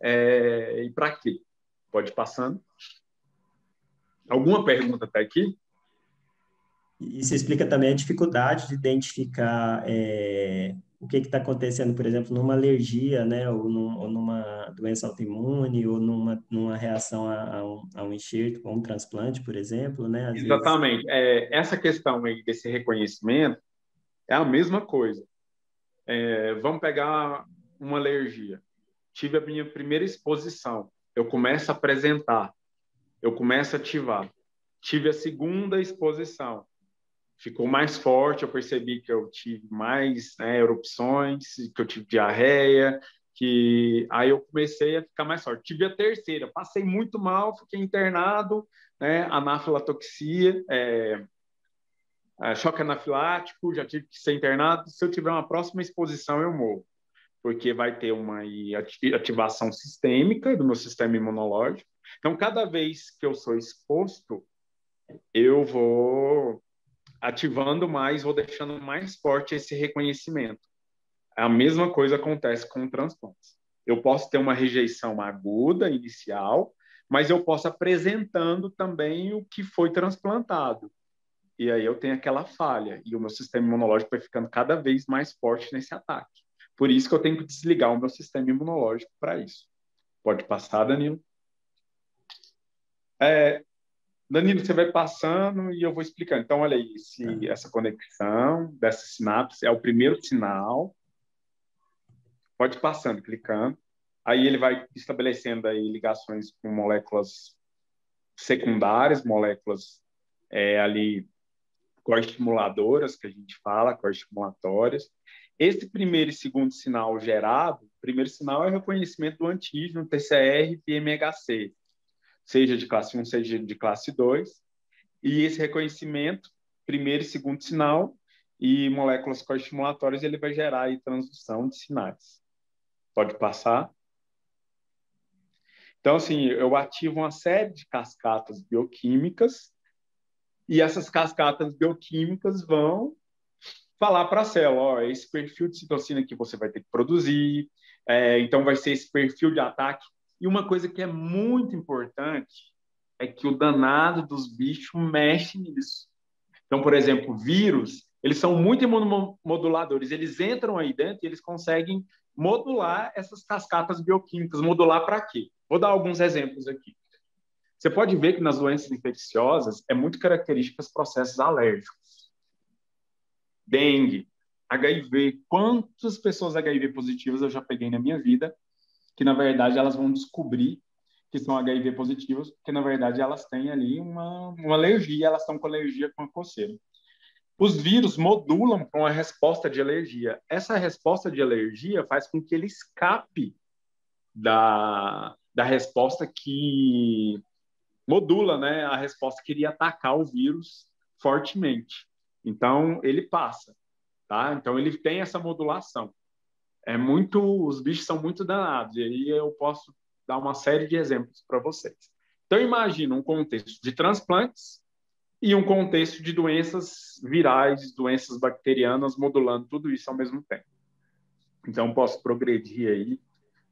Speaker 2: e para quê? Pode ir passando. Alguma pergunta até aqui?
Speaker 3: E você explica também a dificuldade de identificar o que está acontecendo, por exemplo, numa alergia, né, ou numa doença autoimune, ou numa reação a um enxerto, ou um transplante, por exemplo, né? Às
Speaker 2: Exatamente.
Speaker 3: vezes...
Speaker 2: Essa questão aí desse reconhecimento é a mesma coisa. Vamos pegar uma alergia. Tive a minha primeira exposição. Eu começo a apresentar. Eu começo a ativar. Tive a segunda exposição. Ficou mais forte, eu percebi que eu tive mais erupções, que eu tive diarreia, que aí eu comecei a ficar mais forte. Tive a terceira, passei muito mal, fiquei internado, anafilatoxia, choque anafilático, já tive que ser internado. Se eu tiver uma próxima exposição, eu morro, porque vai ter uma ativação sistêmica do meu sistema imunológico. Então, cada vez que eu sou exposto eu vou ativando mais, vou deixando mais forte esse reconhecimento. A mesma coisa acontece com transplantes. Eu posso ter uma rejeição aguda, inicial, mas eu posso apresentando também o que foi transplantado. E aí eu tenho aquela falha, e o meu sistema imunológico vai ficando cada vez mais forte nesse ataque. Por isso que eu tenho que desligar o meu sistema imunológico para isso. Pode passar, Danilo. Danilo, você vai passando e eu vou explicando. Então, olha aí, essa conexão dessa sinapse é o primeiro sinal. Pode ir passando, clicando. Aí ele vai estabelecendo aí ligações com moléculas secundárias, moléculas ali coestimuladoras, que a gente fala, coestimulatórias. Esse primeiro e segundo sinal gerado, o primeiro sinal é o reconhecimento do antígeno TCR e MHC, seja de classe 1, seja de classe 2. E esse reconhecimento, primeiro e segundo sinal, e moléculas coestimulatórias, ele vai gerar aí transdução de sinais. Pode passar. Então, assim, eu ativo uma série de cascatas bioquímicas e essas cascatas bioquímicas vão falar para a célula, ó, esse perfil de citocina que você vai ter que produzir, então vai ser esse perfil de ataque. E uma coisa que é muito importante é que o danado dos bichos mexe nisso. Então, por exemplo, vírus, eles são muito imunomoduladores, eles entram aí dentro e eles conseguem modular essas cascatas bioquímicas. Modular para quê? Vou dar alguns exemplos aqui. Você pode ver que nas doenças infecciosas é muito característico os processos alérgicos. Dengue, HIV. Quantas pessoas HIV positivas eu já peguei na minha vida que, na verdade, elas vão descobrir que são HIV positivas, porque, na verdade, elas têm ali uma alergia, elas estão com alergia com a coceira. Os vírus modulam para uma resposta de alergia. Essa resposta de alergia faz com que ele escape da resposta que modula, né, a resposta que iria atacar o vírus fortemente. Então, ele passa, tá? Então, ele tem essa modulação. Os bichos são muito danados, e aí eu posso dar uma série de exemplos para vocês. Então, imagina um contexto de transplantes e um contexto de doenças virais, doenças bacterianas, modulando tudo isso ao mesmo tempo. Então, posso progredir aí,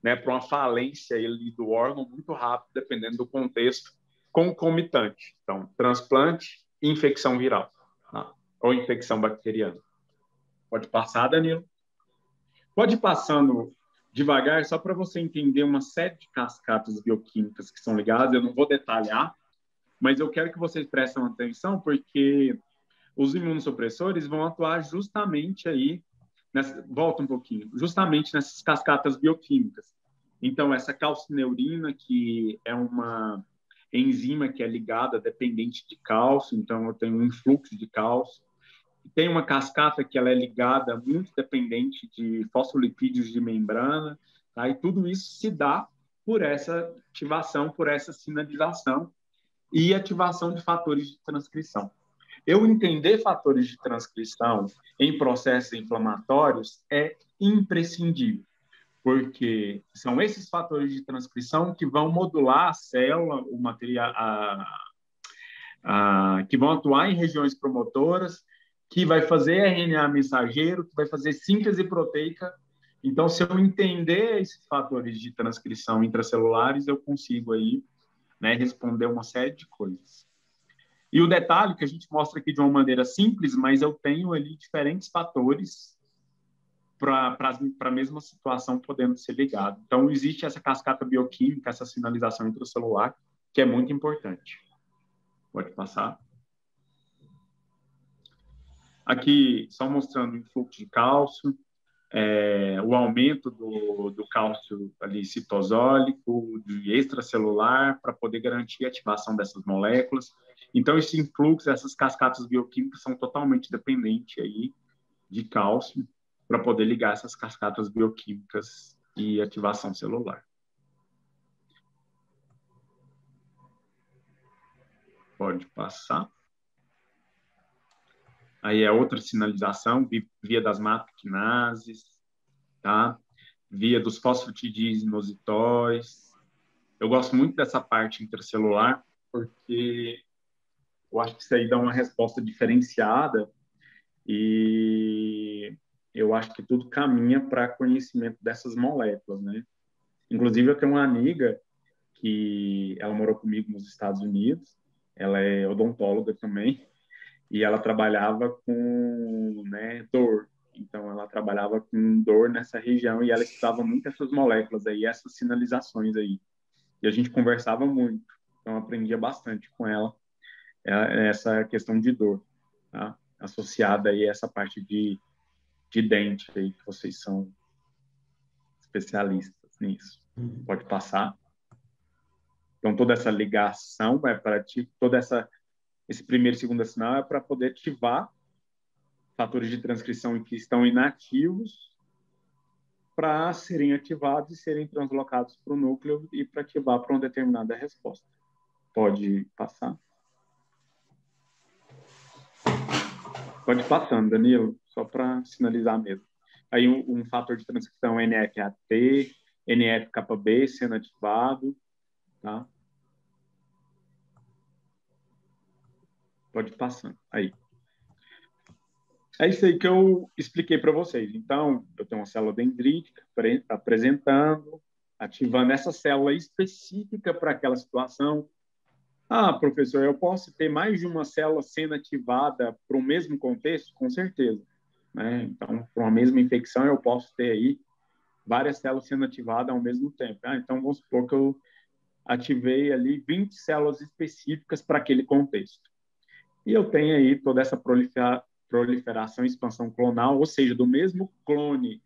Speaker 2: né, para uma falência aí do órgão muito rápido, dependendo do contexto concomitante. Então, transplante e infecção viral, tá? Ou infecção bacteriana. Pode passar, Danilo? Pode ir passando devagar, só para você entender uma série de cascatas bioquímicas que são ligadas. Eu não vou detalhar, mas eu quero que vocês prestem atenção, porque os imunossupressores vão atuar justamente aí, volta um pouquinho, justamente nessas cascatas bioquímicas. Então, essa calcineurina, que é uma enzima que é ligada, dependente de cálcio, então eu tenho um influxo de cálcio. Tem uma cascata que ela é ligada, muito dependente de fosfolipídios de membrana, tá? E tudo isso se dá por essa ativação, por essa sinalização e ativação de fatores de transcrição. Eu entender fatores de transcrição em processos inflamatórios é imprescindível, porque são esses fatores de transcrição que vão modular a célula, o material, que vão atuar em regiões promotoras, que vai fazer RNA mensageiro, que vai fazer síntese proteica. Então, se eu entender esses fatores de transcrição intracelulares, eu consigo aí, né, responder uma série de coisas. E o detalhe que a gente mostra aqui de uma maneira simples, mas eu tenho ali diferentes fatores para a mesma situação podendo ser ligado. Então, existe essa cascata bioquímica, essa sinalização intracelular, que é muito importante. Pode passar. Aqui, só mostrando o influxo de cálcio, o aumento do cálcio ali citosólico, de extracelular, para poder garantir a ativação dessas moléculas. Então, esse influxo, essas cascatas bioquímicas são totalmente dependentes aí de cálcio para poder ligar essas cascatas bioquímicas e ativação celular. Pode passar. Aí é outra sinalização, via das matroquinases, tá? Via dos fosfatidinoinositós. Eu gosto muito dessa parte intracelular, porque eu acho que isso aí dá uma resposta diferenciada e eu acho que tudo caminha para conhecimento dessas moléculas, né? Inclusive, eu tenho uma amiga que ela morou comigo nos Estados Unidos, ela é odontóloga também, e ela trabalhava com, né, dor. Então, ela trabalhava com dor nessa região e ela estudava muito essas moléculas aí, essas sinalizações aí. E a gente conversava muito, então eu aprendia bastante com ela essa questão de dor, tá? Associada aí a essa parte de dente aí, que vocês são especialistas nisso. Pode passar. Então, toda essa ligação é para esse primeiro e segundo sinal é para poder ativar fatores de transcrição que estão inativos para serem ativados e serem translocados para o núcleo e para ativar para uma determinada resposta. Pode passar. Pode ir passando, Danilo, só para sinalizar mesmo. Aí um fator de transcrição NF-AT, NF-κB sendo ativado, tá? Pode ir passando. Aí. É isso aí que eu expliquei para vocês. Então, eu tenho uma célula dendrítica apresentando, ativando essa célula específica para aquela situação. Ah, professor, eu posso ter mais de uma célula sendo ativada para o mesmo contexto? Com certeza. Né? Então, para uma mesma infecção, eu posso ter aí várias células sendo ativadas ao mesmo tempo. Ah, então, vamos supor que eu ativei ali 20 células específicas para aquele contexto. E eu tenho aí toda essa proliferação e expansão clonal, ou seja, do mesmo clone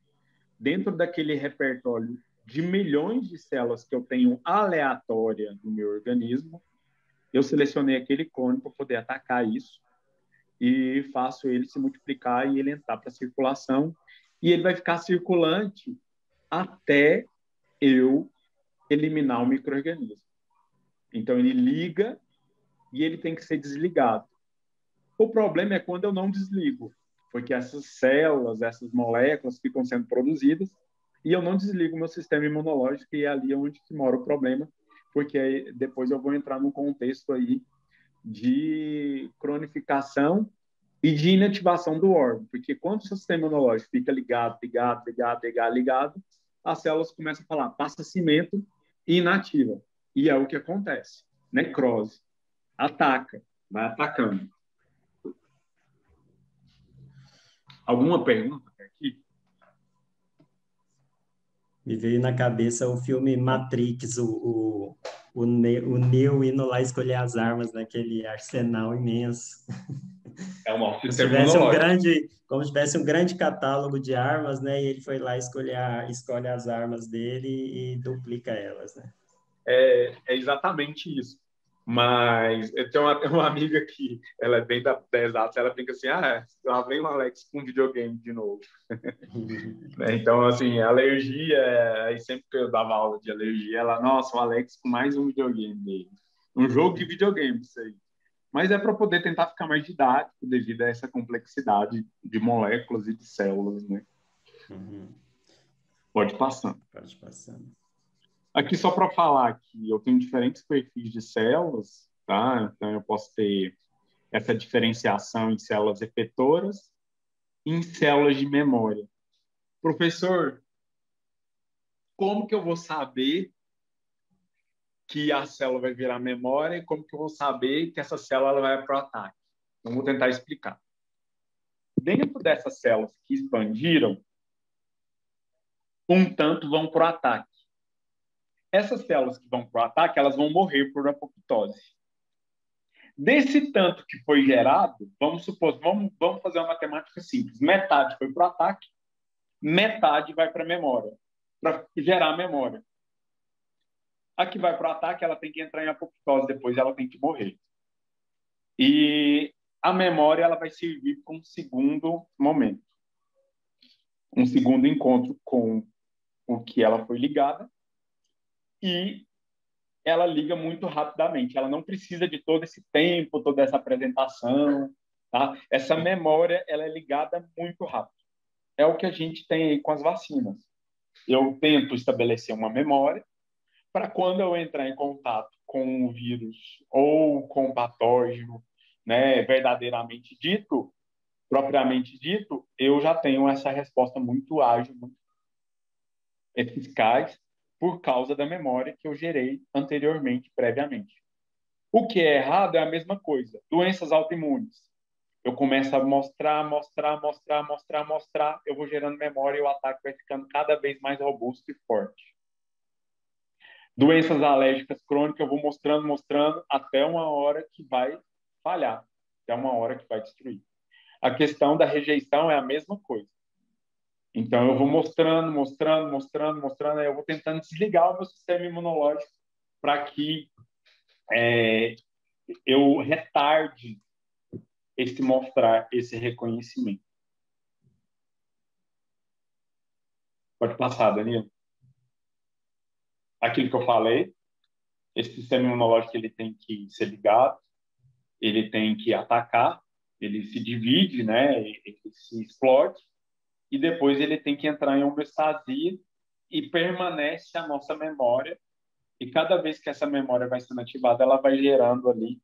Speaker 2: dentro daquele repertório de milhões de células que eu tenho aleatória no meu organismo, eu selecionei aquele clone para poder atacar isso e faço ele se multiplicar e ele entrar para a circulação e ele vai ficar circulante até eu eliminar o micro-organismo. Então, ele liga e ele tem que ser desligado. O problema é quando eu não desligo, porque essas células, essas moléculas ficam sendo produzidas e eu não desligo o meu sistema imunológico e é ali onde que mora o problema, porque aí depois eu vou entrar num contexto aí de cronificação e de inativação do órgão, porque quando o seu sistema imunológico fica ligado, as células começam a falar, passa cimento e inativa. E é o que acontece. Necrose. Ataca. Vai atacando. Alguma pergunta aqui?
Speaker 3: Me veio na cabeça o filme Matrix, o Neo indo lá escolher as armas naquele arsenal imenso.
Speaker 2: É o nosso
Speaker 3: Como se
Speaker 2: sistema
Speaker 3: tivesse
Speaker 2: imunológico.
Speaker 3: como se tivesse um grande catálogo de armas, né? E ele foi lá escolhe as armas dele e duplica elas, né?
Speaker 2: É exatamente isso. Mas eu tenho uma amiga que ela é bem da exata, ela brinca assim, lá vem o Alex com videogame de novo. Né? Então, assim, alergia, aí sempre que eu dava aula de alergia, ela, nossa, o Alex com mais um videogame dele. Um jogo de videogame, isso aí. Mas é para poder tentar ficar mais didático devido a essa complexidade de moléculas e de células, né?
Speaker 3: Uhum.
Speaker 2: Pode ir passando.
Speaker 3: Pode ir passando.
Speaker 2: Aqui só para falar que eu tenho diferentes perfis de células, tá? Então eu posso ter essa diferenciação em células efetoras e em células de memória. Professor, como que eu vou saber que a célula vai virar memória e como que eu vou saber que essa célula vai para o ataque? Então, vou tentar explicar. Dentro dessas células que expandiram, um tanto vão para o ataque. Essas células que vão para o ataque, elas vão morrer por apoptose. Desse tanto que foi gerado, vamos supor, vamos fazer uma matemática simples. Metade foi para o ataque, metade vai para a memória, para gerar a memória. A que vai para o ataque, ela tem que entrar em apoptose, depois ela tem que morrer. E a memória ela vai servir para um segundo momento. Um segundo encontro com o que ela foi ligada e ela liga muito rapidamente. Ela não precisa de todo esse tempo, toda essa apresentação. Tá? Essa memória ela é ligada muito rápido. É o que a gente tem aí com as vacinas. Eu tento estabelecer uma memória para quando eu entrar em contato com o vírus ou com o patógeno né, verdadeiramente dito, propriamente dito, eu já tenho essa resposta muito ágil, muito eficaz, por causa da memória que eu gerei anteriormente, previamente. O que é errado é a mesma coisa. Doenças autoimunes. Eu começo a mostrar, eu vou gerando memória e o ataque vai ficando cada vez mais robusto e forte. Doenças alérgicas crônicas, eu vou mostrando, até uma hora que vai falhar, até uma hora que vai destruir. A questão da rejeição é a mesma coisa. Então, eu vou mostrando, aí eu vou tentando desligar o meu sistema imunológico para que eu retarde esse mostrar, esse reconhecimento. Pode passar, Danilo. Aquilo que eu falei, esse sistema imunológico ele tem que ser ligado, ele tem que atacar, ele se divide, né? Ele se explode, e depois ele tem que entrar em homeostasia e permanece a nossa memória. E cada vez que essa memória vai sendo ativada, ela vai gerando ali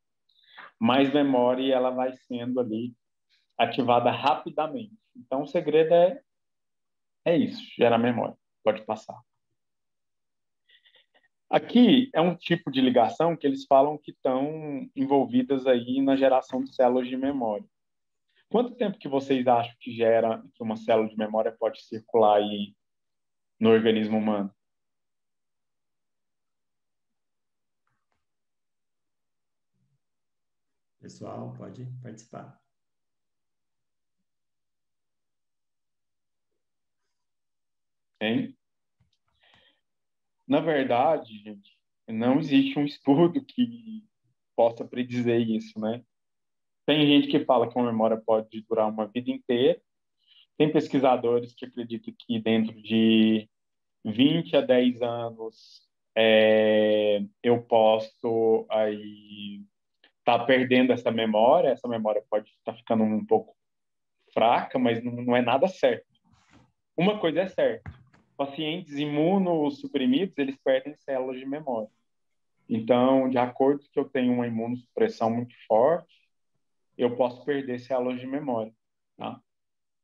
Speaker 2: mais memória e ela vai sendo ali ativada rapidamente. Então, o segredo é isso, gerar memória. Pode passar. Aqui é um tipo de ligação que eles falam que estão envolvidas aí na geração de células de memória. Quanto tempo que vocês acham que gera, que uma célula de memória pode circular aí no organismo humano?
Speaker 3: Pessoal, pode participar.
Speaker 2: Hein? Na verdade, gente, não existe um estudo que possa predizer isso, né? Tem gente que fala que uma memória pode durar uma vida inteira. Tem pesquisadores que acreditam que dentro de 20 a 10 anos eu posso aí estar perdendo essa memória pode estar ficando um pouco fraca, mas não é nada certo. Uma coisa é certa, pacientes imunossuprimidos, eles perdem células de memória. Então, de acordo com que eu tenho uma imunossupressão muito forte, eu posso perder células de memória, tá?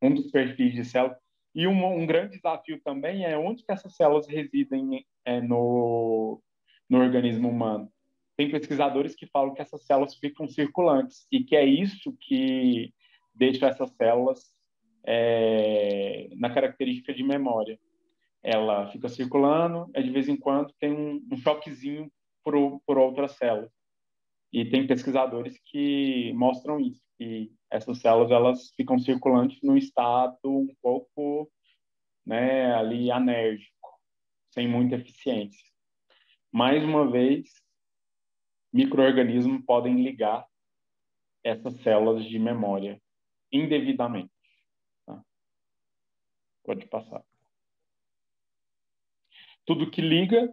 Speaker 2: Um dos perfis de células. E um grande desafio também é onde que essas células residem no organismo humano. Tem pesquisadores que falam que essas células ficam circulantes e que é isso que deixa essas células na característica de memória. Ela fica circulando, de vez em quando tem um choquezinho por outras células. E tem pesquisadores que mostram isso, que essas células elas ficam circulantes num estado um pouco, né, ali anérgico, sem muita eficiência. Mais uma vez, micro-organismos podem ligar essas células de memória indevidamente. Tá? Pode passar. Tudo que liga,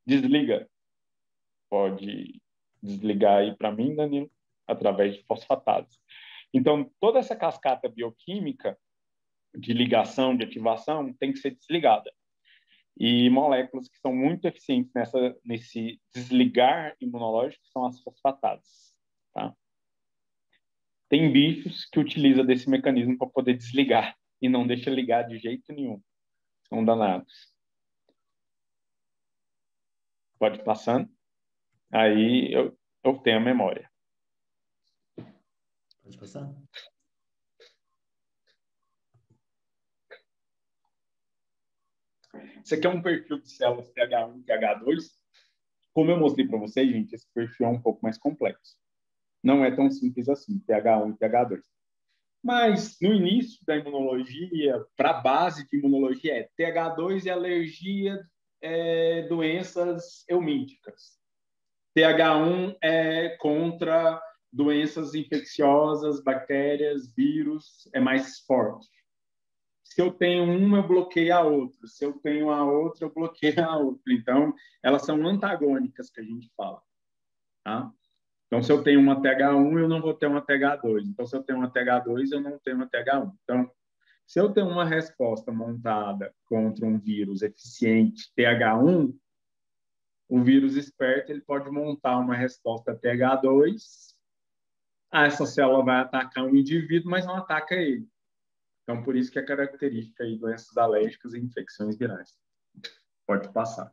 Speaker 2: desliga. Pode desligar aí para mim, Danilo, através de fosfatases. Então, toda essa cascata bioquímica de ligação, de ativação, tem que ser desligada. E moléculas que são muito eficientes nesse desligar imunológico são as fosfatases. Tá? Tem bichos que utilizam desse mecanismo para poder desligar e não deixa ligar de jeito nenhum. São danados. Pode ir passando. Aí eu tenho a memória.
Speaker 3: Pode passar.
Speaker 2: Isso aqui é um perfil de células TH1 e TH2. Como eu mostrei para vocês, gente, esse perfil é um pouco mais complexo. Não é tão simples assim, TH1 e TH2. Mas, no início da imunologia, para a base de imunologia, TH2 é alergia, doenças eumíticas. TH1 é contra doenças infecciosas, bactérias, vírus, é mais forte. Se eu tenho uma, eu bloqueio a outra. Se eu tenho a outra, eu bloqueio a outra. Então, elas são antagônicas que a gente fala. Tá? Então, se eu tenho uma TH1, eu não vou ter uma TH2. Então, se eu tenho uma TH2, eu não tenho uma TH1. Então, se eu tenho uma resposta montada contra um vírus eficiente TH1, o vírus esperto ele pode montar uma resposta TH2 essa célula vai atacar um indivíduo, mas não ataca ele. Então, por isso que é característica aí doenças alérgicas e infecções virais. Pode passar.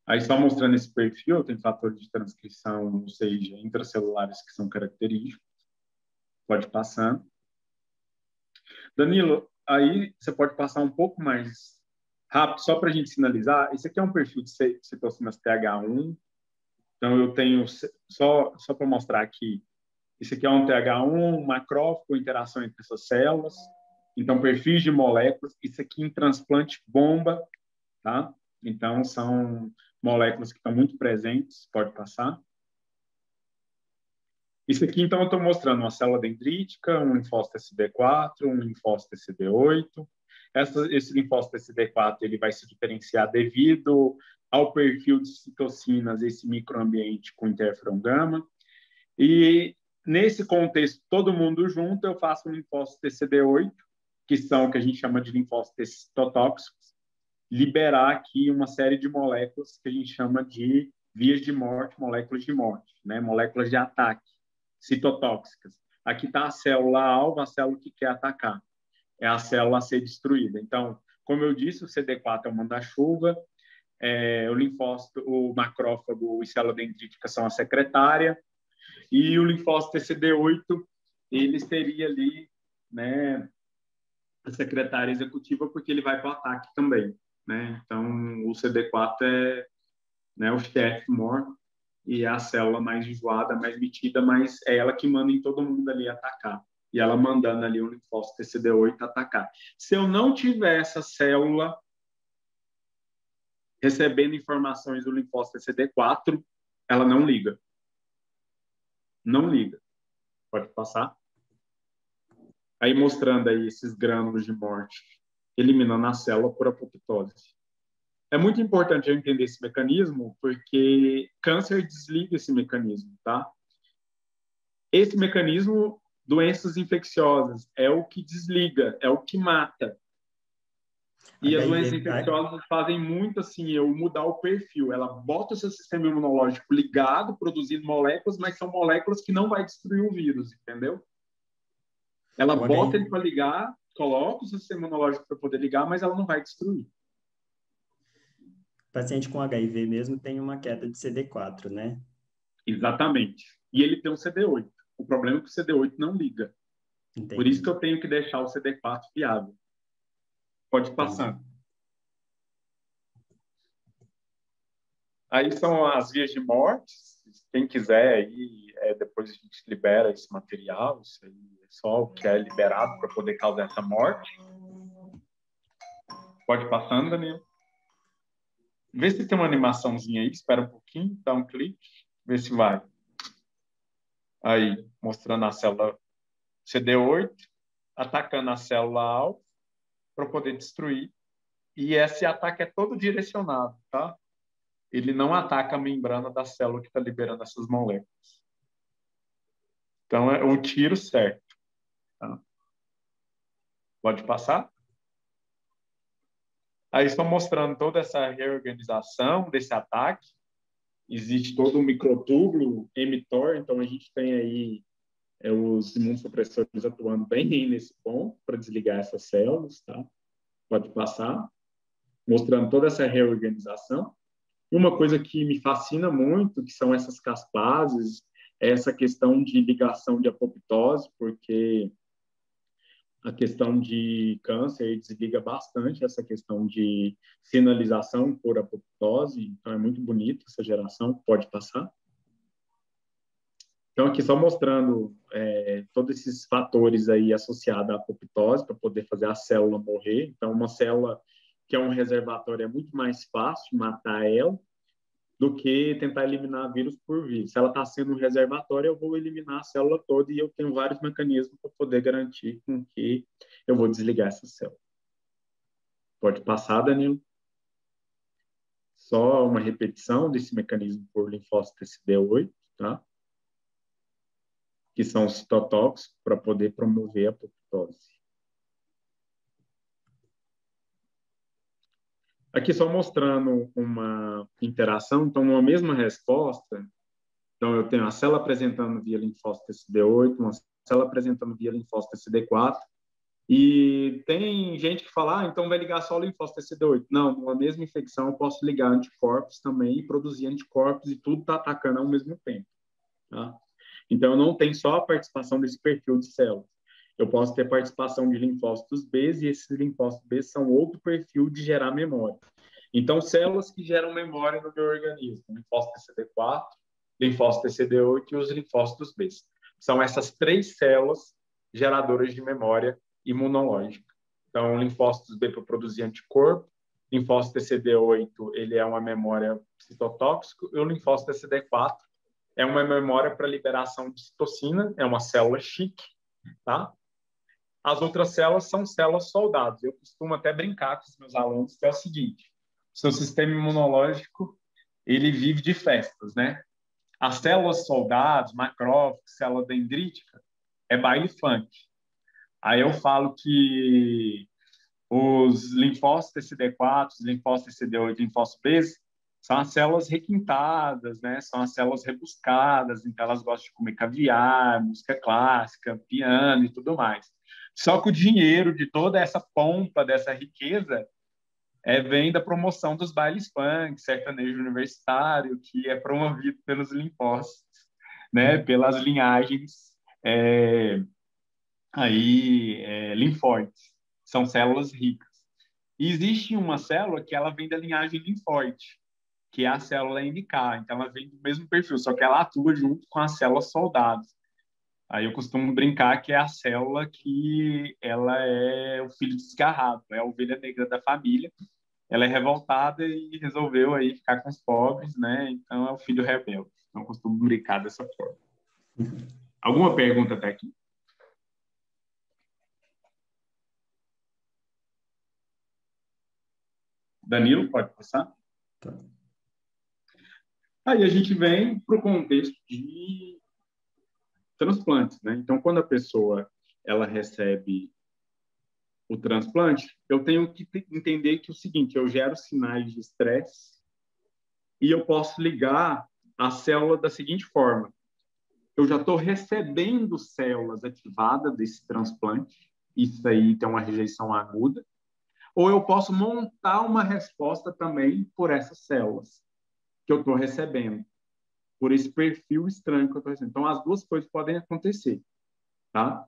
Speaker 2: Aí, só mostrando esse perfil, tem fatores de transcrição, ou seja, intracelulares que são característicos. Pode passar. Danilo, aí você pode passar um pouco mais rápido, só para a gente sinalizar. Esse aqui é um perfil de citocinas TH1. Então, eu tenho, só para mostrar aqui, esse aqui é um TH1, um macrófago, interação entre essas células. Então, perfis de moléculas. Isso aqui em transplante bomba, tá? Então, são moléculas que estão muito presentes. Pode passar. Isso aqui, então, eu estou mostrando uma célula dendrítica, um linfócito SD4, um linfócito SD8. Esse linfócito SD4 ele vai se diferenciar devido ao perfil de citocinas, esse microambiente com interferon gama. E, nesse contexto, todo mundo junto, eu faço um linfócito TCD8, que são o que a gente chama de linfócitos citotóxicos, liberar aqui uma série de moléculas que a gente chama de vias de morte, moléculas de morte, né? Moléculas de ataque, citotóxicas. Aqui está a célula-alvo, a célula que quer atacar. É a célula a ser destruída. Então, como eu disse, o CD4 é o manda-chuva, o linfócito, o macrófago e célula dendrítica são a secretária, e o linfócito TCD8, ele seria ali, né, a secretária executiva, porque ele vai para o ataque também, né? Então, o CD4 é, né, o chefe maior e é a célula mais enjoada, mais metida, mas é ela que manda em todo mundo ali atacar. E ela mandando ali o linfócito TCD8 atacar. Se eu não tiver essa célula recebendo informações do linfócito TCD4, ela não liga. Não liga. Pode passar. Aí mostrando aí esses grânulos de morte, eliminando a célula por apoptose. É muito importante eu entender esse mecanismo, porque câncer desliga esse mecanismo, tá? Esse mecanismo, doenças infecciosas, é o que desliga, é o que mata. E as doenças infecciosas fazem muito assim, eu mudar o perfil. Ela bota o seu sistema imunológico ligado, produzindo moléculas, mas são moléculas que não vai destruir o vírus, entendeu? Ela bota ele para ligar, coloca o seu sistema imunológico para poder ligar, mas ela não vai destruir.
Speaker 3: O paciente com HIV mesmo tem uma queda de CD4, né?
Speaker 2: Exatamente. E ele tem um CD8. O problema é que o CD8 não liga.
Speaker 3: Entendi.
Speaker 2: Por isso que eu tenho que deixar o CD4 viável. Pode passar. Entendi. Aí são as vias de morte. Quem quiser, aí, depois a gente libera esse material. Isso aí é só o que é liberado para poder causar essa morte. Pode passando, Danilo. Vê se tem uma animaçãozinha aí. Espera um pouquinho, dá um clique. Vê se vai. Aí, mostrando a célula CD8, atacando a célula-alvo para poder destruir. E esse ataque é todo direcionado, tá? Ele não ataca a membrana da célula que está liberando essas moléculas. Então, é o tiro certo. Tá? Pode passar? Aí, estou mostrando toda essa reorganização desse ataque. Existe todo um microtúbulo mTOR, então a gente tem aí os imunossupressores atuando bem nesse ponto para desligar essas células, tá? Pode passar. Mostrando toda essa reorganização. E uma coisa que me fascina muito, que são essas caspases, é essa questão de ligação de apoptose, porque a questão de câncer desliga bastante essa questão de sinalização por apoptose, então é muito bonito essa geração, pode passar. Então, aqui só mostrando todos esses fatores aí associados à apoptose, para poder fazer a célula morrer. Então, uma célula que é um reservatório é muito mais fácil matar ela do que tentar eliminar vírus por vírus. Se ela está sendo um reservatório, eu vou eliminar a célula toda e eu tenho vários mecanismos para poder garantir com que eu vou desligar essa célula. Pode passar, Danilo. Só uma repetição desse mecanismo por linfócito CD8, tá? Que são os citotóxicos para poder promover a apoptose. Aqui só mostrando uma interação, então, numa mesma resposta, Então, eu tenho a célula apresentando via linfócito TCD8, uma célula apresentando via linfócito TCD4, e tem gente que fala, então vai ligar só o linfócito TCD8. Não, numa mesma infecção eu posso ligar anticorpos também e produzir anticorpos, e tudo está atacando ao mesmo tempo. Tá? Então, eu não tenho só a participação desse perfil de células. Eu posso ter participação de linfócitos B, e esses linfócitos B são outro perfil de gerar memória. Então, células que geram memória no meu organismo, linfócito TCD4, linfócito TCD8 e os linfócitos B. São essas 3 células geradoras de memória imunológica. Então, linfócitos B para produzir anticorpo, linfócito TCD8, ele é uma memória citotóxica, e o linfócito TCD4 é uma memória para liberação de citocina, é uma célula chique, tá? As outras células são células soldados. Eu costumo até brincar com os meus alunos, que é o seguinte: seu sistema imunológico, ele vive de festas, né? As células soldados, macrófagos, célula dendrítica, é baile funk. Aí eu falo que os linfócitos TCD4, os linfócitos TCD8 e linfócitos B são as células requintadas, né? São as células rebuscadas, então elas gostam de comer caviar, música clássica, piano e tudo mais. Só que o dinheiro de toda essa pompa, dessa riqueza, vem da promoção dos bailes funk, sertanejo universitário, que é promovido pelos linfócitos, né? Pelas linhagens linfóides. São células ricas. E existe uma célula que ela vem da linhagem linfóide, que é a célula NK. Então, ela vem do mesmo perfil, só que ela atua junto com as células soldados. Aí eu costumo brincar que é a célula que ela é o filho desgarrado, é a ovelha negra da família. Ela é revoltada e resolveu aí ficar com os pobres, né? Então, é o filho rebelde. Então, eu costumo brincar dessa forma. Alguma pergunta até aqui? Danilo, pode passar?
Speaker 3: Tá.
Speaker 2: Aí a gente vem para o contexto de transplantes, né? Então, quando a pessoa ela recebe o transplante, eu tenho que entender que é o seguinte: eu gero sinais de estresse e eu posso ligar a célula da seguinte forma: eu já estou recebendo células ativadas desse transplante, isso aí tem uma rejeição aguda, ou eu posso montar uma resposta também por essas células que eu estou recebendo, por esse perfil estranho que eu estou recebendo. Então, as duas coisas podem acontecer, tá?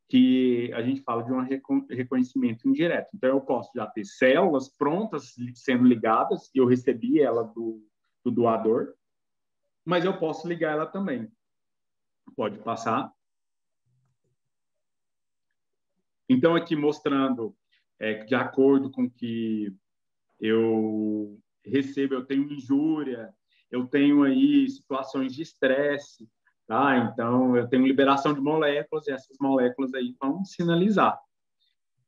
Speaker 2: Que a gente fala de um reconhecimento indireto. Então, eu posso já ter células prontas sendo ligadas, e eu recebi ela do doador, mas eu posso ligar ela também. Pode passar. Então, aqui mostrando, de acordo com que eu recebo, eu tenho injúria, eu tenho aí situações de estresse, tá? Então, eu tenho liberação de moléculas, e essas moléculas aí vão sinalizar.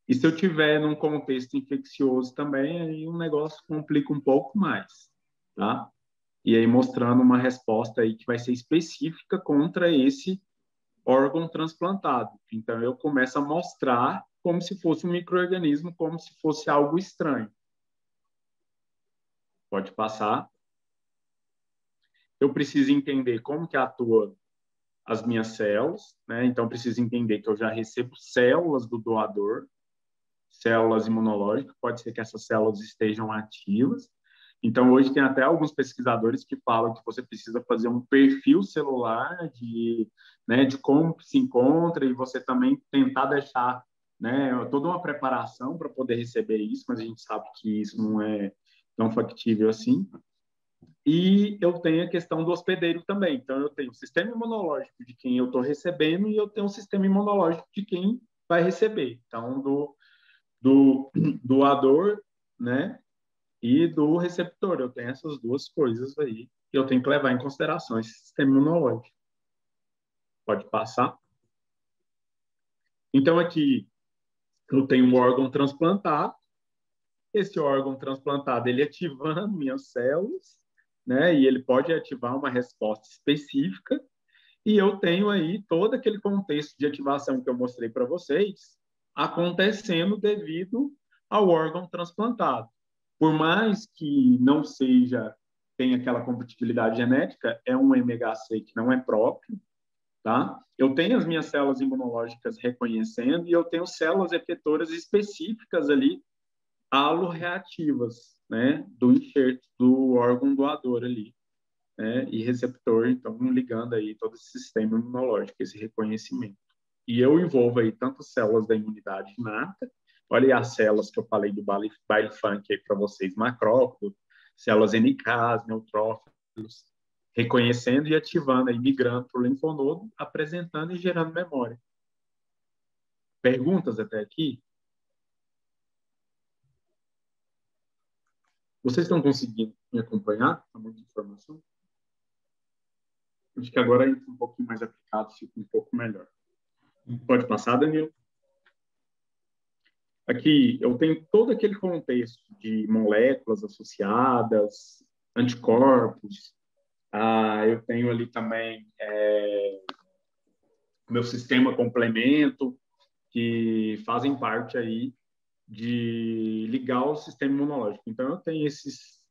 Speaker 2: E se eu tiver num contexto infeccioso também, aí o negócio complica um pouco mais, tá? E aí mostrando uma resposta aí que vai ser específica contra esse órgão transplantado. Então, eu começo a mostrar como se fosse um micro-organismo, como se fosse algo estranho. Pode passar. Eu preciso entender como que atua as minhas células, né? Então, eu preciso entender que eu já recebo células do doador, células imunológicas, pode ser que essas células estejam ativas. Então, hoje tem até alguns pesquisadores que falam que você precisa fazer um perfil celular né, de como se encontra, e você também tentar deixar, né, toda uma preparação para poder receber isso, mas a gente sabe que isso não é tão factível assim. E eu tenho a questão do hospedeiro também. Então, eu tenho o sistema imunológico de quem eu estou recebendo, e eu tenho o sistema imunológico de quem vai receber. Então, do doador, né, e do receptor. Eu tenho essas duas coisas aí que eu tenho que levar em consideração, esse sistema imunológico. Pode passar. Então, aqui eu tenho um órgão transplantado. Esse órgão transplantado, ele ativando minhas células, né? E ele pode ativar uma resposta específica. E eu tenho aí todo aquele contexto de ativação que eu mostrei para vocês acontecendo devido ao órgão transplantado. Por mais que não seja tem aquela compatibilidade genética, é um MHC que não é próprio, tá? Eu tenho as minhas células imunológicas reconhecendo e eu tenho células efetoras específicas ali, aloreativas, né, do enxerto do órgão doador ali, né, e receptor, então ligando aí todo esse sistema imunológico, esse reconhecimento. E eu envolvo aí tanto células da imunidade inata, olha aí as células que eu falei do baile funk aí para vocês, macrófago, células NK, neutrófilos, reconhecendo e ativando, aí, migrando para o linfonodo, apresentando e gerando memória. Perguntas até aqui? Vocês estão conseguindo me acompanhar? Está muita informação? Acho que agora entra um pouquinho mais aplicado, fica um pouco melhor. Pode passar, Danilo? Aqui eu tenho todo aquele contexto de moléculas associadas, anticorpos. Eu tenho ali também meu sistema complemento, que fazem parte aí de ligar o sistema imunológico. Então, eu tenho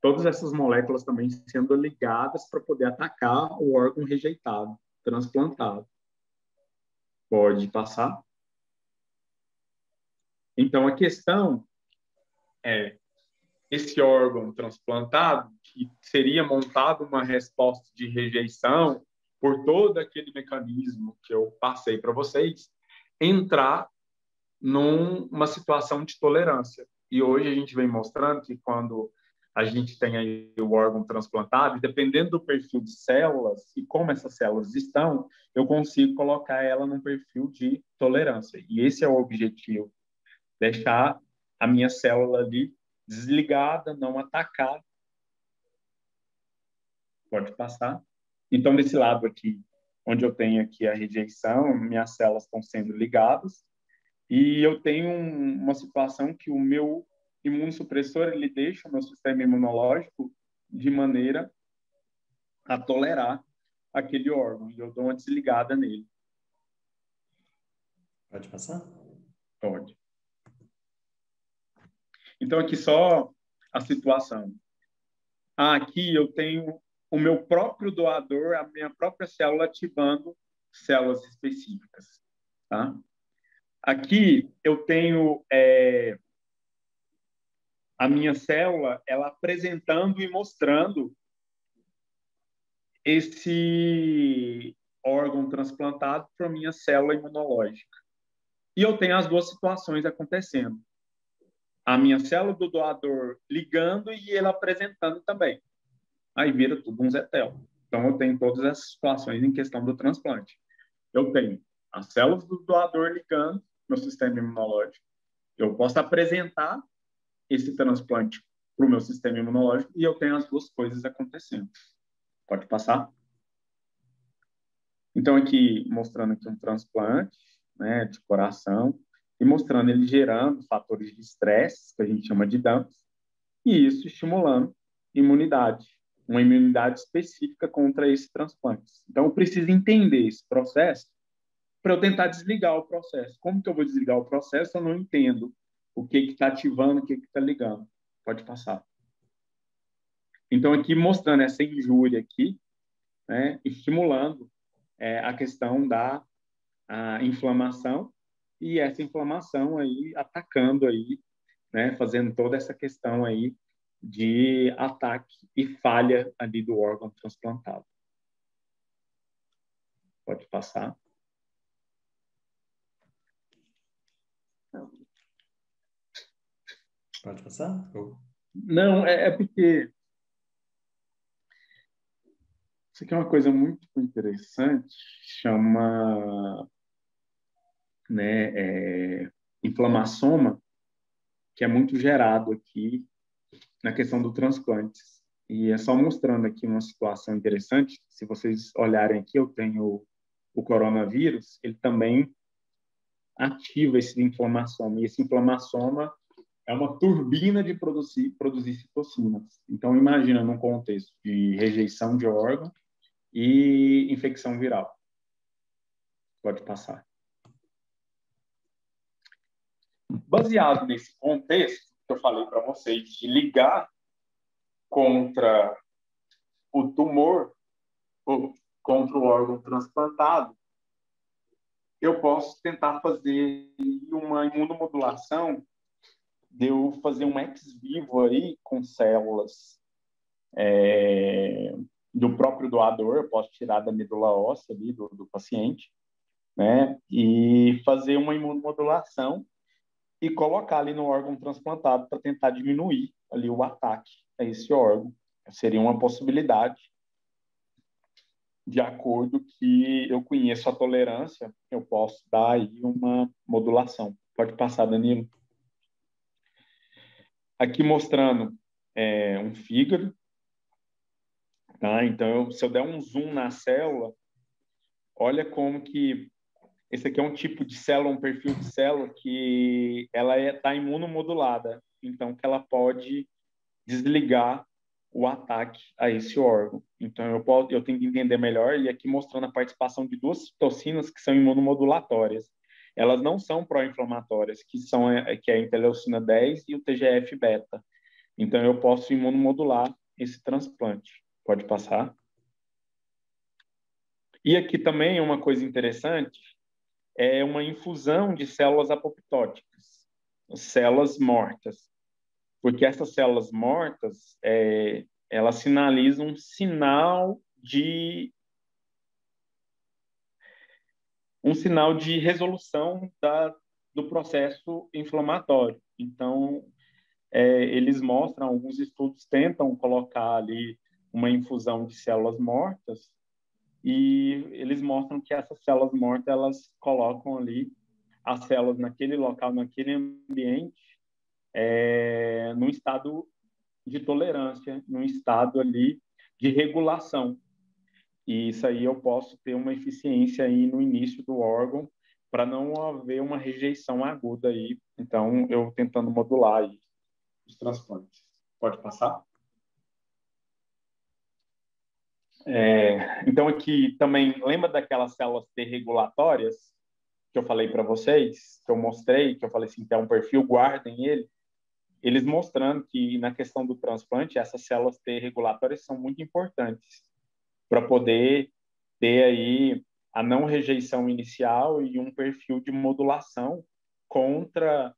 Speaker 2: todas essas moléculas também sendo ligadas para poder atacar o órgão rejeitado, transplantado. Pode passar? Então, a questão é, esse órgão transplantado, que seria montado uma resposta de rejeição por todo aquele mecanismo que eu passei para vocês, entrar numa situação de tolerância. E hoje a gente vem mostrando que quando a gente tem aí o órgão transplantado, dependendo do perfil de células e como essas células estão, eu consigo colocar ela num perfil de tolerância. E esse é o objetivo, deixar a minha célula ali desligada, não atacar. Pode passar. Então, desse lado aqui, onde eu tenho aqui a rejeição, minhas células estão sendo ligadas, e eu tenho uma situação que o meu imunossupressor, ele deixa o meu sistema imunológico de maneira a tolerar aquele órgão, e eu dou uma desligada nele.
Speaker 3: Pode passar?
Speaker 2: Pode. Então, aqui só a situação. Aqui eu tenho o meu próprio doador, a minha própria célula ativando células específicas. Tá? Aqui eu tenho a minha célula, ela apresentando e mostrando esse órgão transplantado para a minha célula imunológica. E eu tenho as duas situações acontecendo. A minha célula do doador ligando e ele apresentando também. Aí vira tudo um zetel. Então, eu tenho todas essas situações em questão do transplante. Eu tenho as células do doador ligando no sistema imunológico. Eu posso apresentar esse transplante para o meu sistema imunológico e eu tenho as duas coisas acontecendo. Pode passar? Então, aqui, mostrando aqui um transplante, né, de coração, e mostrando ele gerando fatores de estresse, que a gente chama de DAMPs, e isso estimulando imunidade, uma imunidade específica contra esses transplantes. Então, eu preciso entender esse processo para eu tentar desligar o processo. Como que eu vou desligar o processo? Eu não entendo o que está ativando, o que está ligando. Pode passar. Então, aqui mostrando essa injúria aqui, né, estimulando a questão da inflamação, e essa inflamação aí atacando aí, né, fazendo toda essa questão aí de ataque e falha ali do órgão transplantado. Pode passar.
Speaker 3: Pode passar?
Speaker 2: Não, é porque isso aqui é uma coisa muito interessante, chama, né, inflamassoma, que é muito gerado aqui na questão do transplante. E é só mostrando aqui uma situação interessante. Se vocês olharem aqui, eu tenho o coronavírus, ele também ativa esse inflamassoma. E esse inflamassoma é uma turbina de produzir citocinas. Então, imagina num contexto de rejeição de órgão e infecção viral. Pode passar. Baseado nesse contexto que eu falei para vocês, de ligar contra o tumor contra o órgão transplantado, eu posso tentar fazer uma imunomodulação, de eu fazer um ex vivo aí com células do próprio doador, eu posso tirar da medula óssea ali do paciente, né, e fazer uma imunomodulação e colocar ali no órgão transplantado para tentar diminuir ali o ataque a esse órgão. Seria uma possibilidade. De acordo que eu conheço a tolerância, eu posso dar aí uma modulação. Pode passar, Danilo. Aqui mostrando um fígado, tá? Então, se eu der um zoom na célula, olha como que esse aqui é um tipo de célula, um perfil de célula que ela está imunomodulada, então que ela pode desligar o ataque a esse órgão. Então, eu tenho que entender melhor, e aqui mostrando a participação de duas citocinas que são imunomodulatórias. Elas não são pró-inflamatórias, que é a interleucina 10 e o TGF-beta. Então, eu posso imunomodular esse transplante. Pode passar. E aqui também uma coisa interessante, é uma infusão de células apoptóticas, células mortas. Porque essas células mortas, elas sinalizam um sinal de resolução do processo inflamatório. Então, eles mostram, alguns estudos tentam colocar ali uma infusão de células mortas, e eles mostram que essas células mortas, elas colocam ali as células naquele local, naquele ambiente, num estado de tolerância, num estado ali de regulação. E isso aí eu posso ter uma eficiência aí no início do órgão, para não haver uma rejeição aguda aí. Então, eu tentando modular aí os transplantes. Pode passar? Então, aqui também, lembra daquelas células T regulatórias que eu falei para vocês, que eu mostrei, que eu falei assim, que é um perfil, guardem ele? Eles mostrando que, na questão do transplante, essas células T regulatórias são muito importantes para poder ter aí a não rejeição inicial e um perfil de modulação contra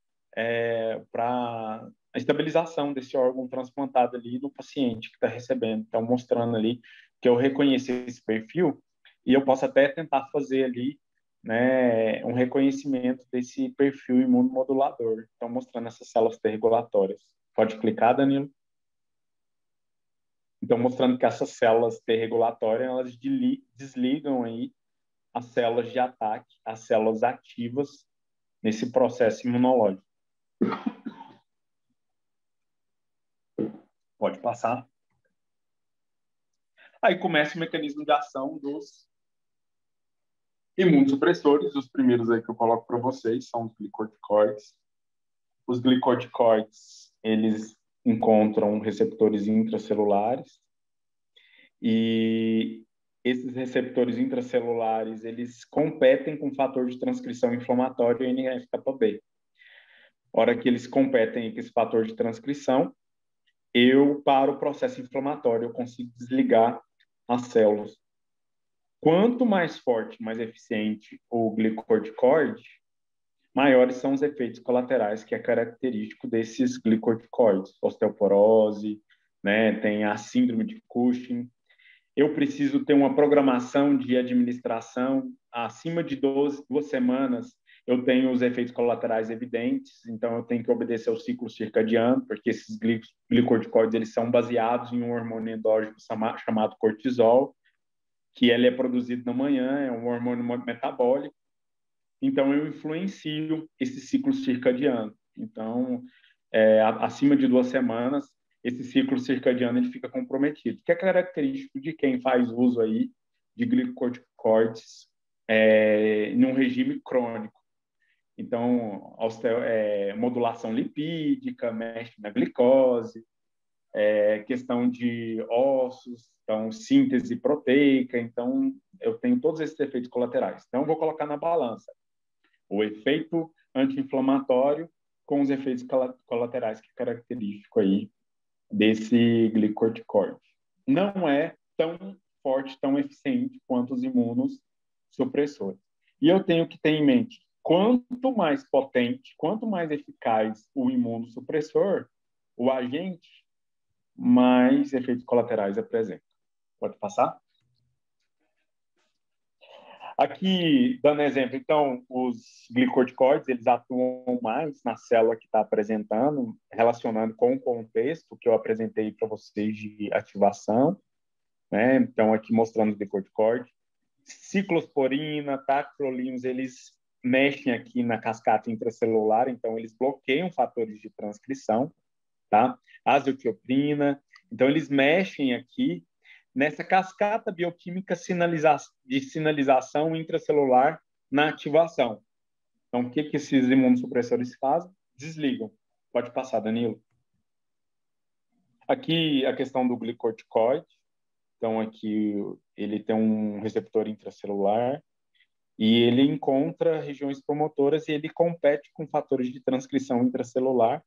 Speaker 2: para a estabilização desse órgão transplantado ali do paciente que está recebendo. Então, mostrando ali que eu reconheci esse perfil, e eu posso até tentar fazer ali, né, um reconhecimento desse perfil imunomodulador. Então, mostrando essas células T regulatórias. Pode clicar, Danilo? Então, mostrando que essas células T regulatórias, elas desligam aí as células de ataque, as células ativas nesse processo imunológico. Pode passar. Aí começa o mecanismo de ação dos imunossupressores. Os primeiros aí que eu coloco para vocês são os glicorticoides. Os glicorticoides, eles encontram receptores intracelulares, e esses receptores intracelulares, eles competem com o fator de transcrição inflamatório NF-κB. A hora que eles competem com esse fator de transcrição, eu paro o processo inflamatório, eu consigo desligar as células. Quanto mais forte, mais eficiente o glicorticoide, maiores são os efeitos colaterais, que é característico desses glicorticoides. Osteoporose, né, tem a síndrome de Cushing. Eu preciso ter uma programação de administração acima de 2 semanas. Eu tenho os efeitos colaterais evidentes, então eu tenho que obedecer ao ciclo circadiano, porque esses glicorticoides, eles são baseados em um hormônio endógeno chamado cortisol, que ele é produzido na manhã, é um hormônio metabólico. Então, eu influencio esse ciclo circadiano. Então, acima de 2 semanas, esse ciclo circadiano ele fica comprometido, que é característico de quem faz uso aí de glicorticoides em um regime crônico. Então, modulação lipídica, mexe na glicose, questão de ossos, então, síntese proteica. Então, eu tenho todos esses efeitos colaterais. Então, eu vou colocar na balança o efeito anti-inflamatório com os efeitos colaterais, que é característico aí desse glicorticoide. Não é tão forte, tão eficiente quanto os imunossupressores. E eu tenho que ter em mente, quanto mais potente, quanto mais eficaz o imunossupressor, o agente, mais efeitos colaterais apresenta. Pode passar? Aqui, dando exemplo, então, os glicorticoides, eles atuam mais na célula que está apresentando, relacionando com o contexto que eu apresentei para vocês de ativação, né? Então, aqui mostrando os glicorticoides. Ciclosporina, tacrolimus, eles mexem aqui na cascata intracelular, então eles bloqueiam fatores de transcrição, tá? Azathioprina, então eles mexem aqui nessa cascata bioquímica de sinalização intracelular na ativação. Então, o que esses imunossupressores fazem? Desligam. Pode passar, Danilo. Aqui a questão do glicorticoide. Então, aqui ele tem um receptor intracelular e ele encontra regiões promotoras e ele compete com fatores de transcrição intracelular.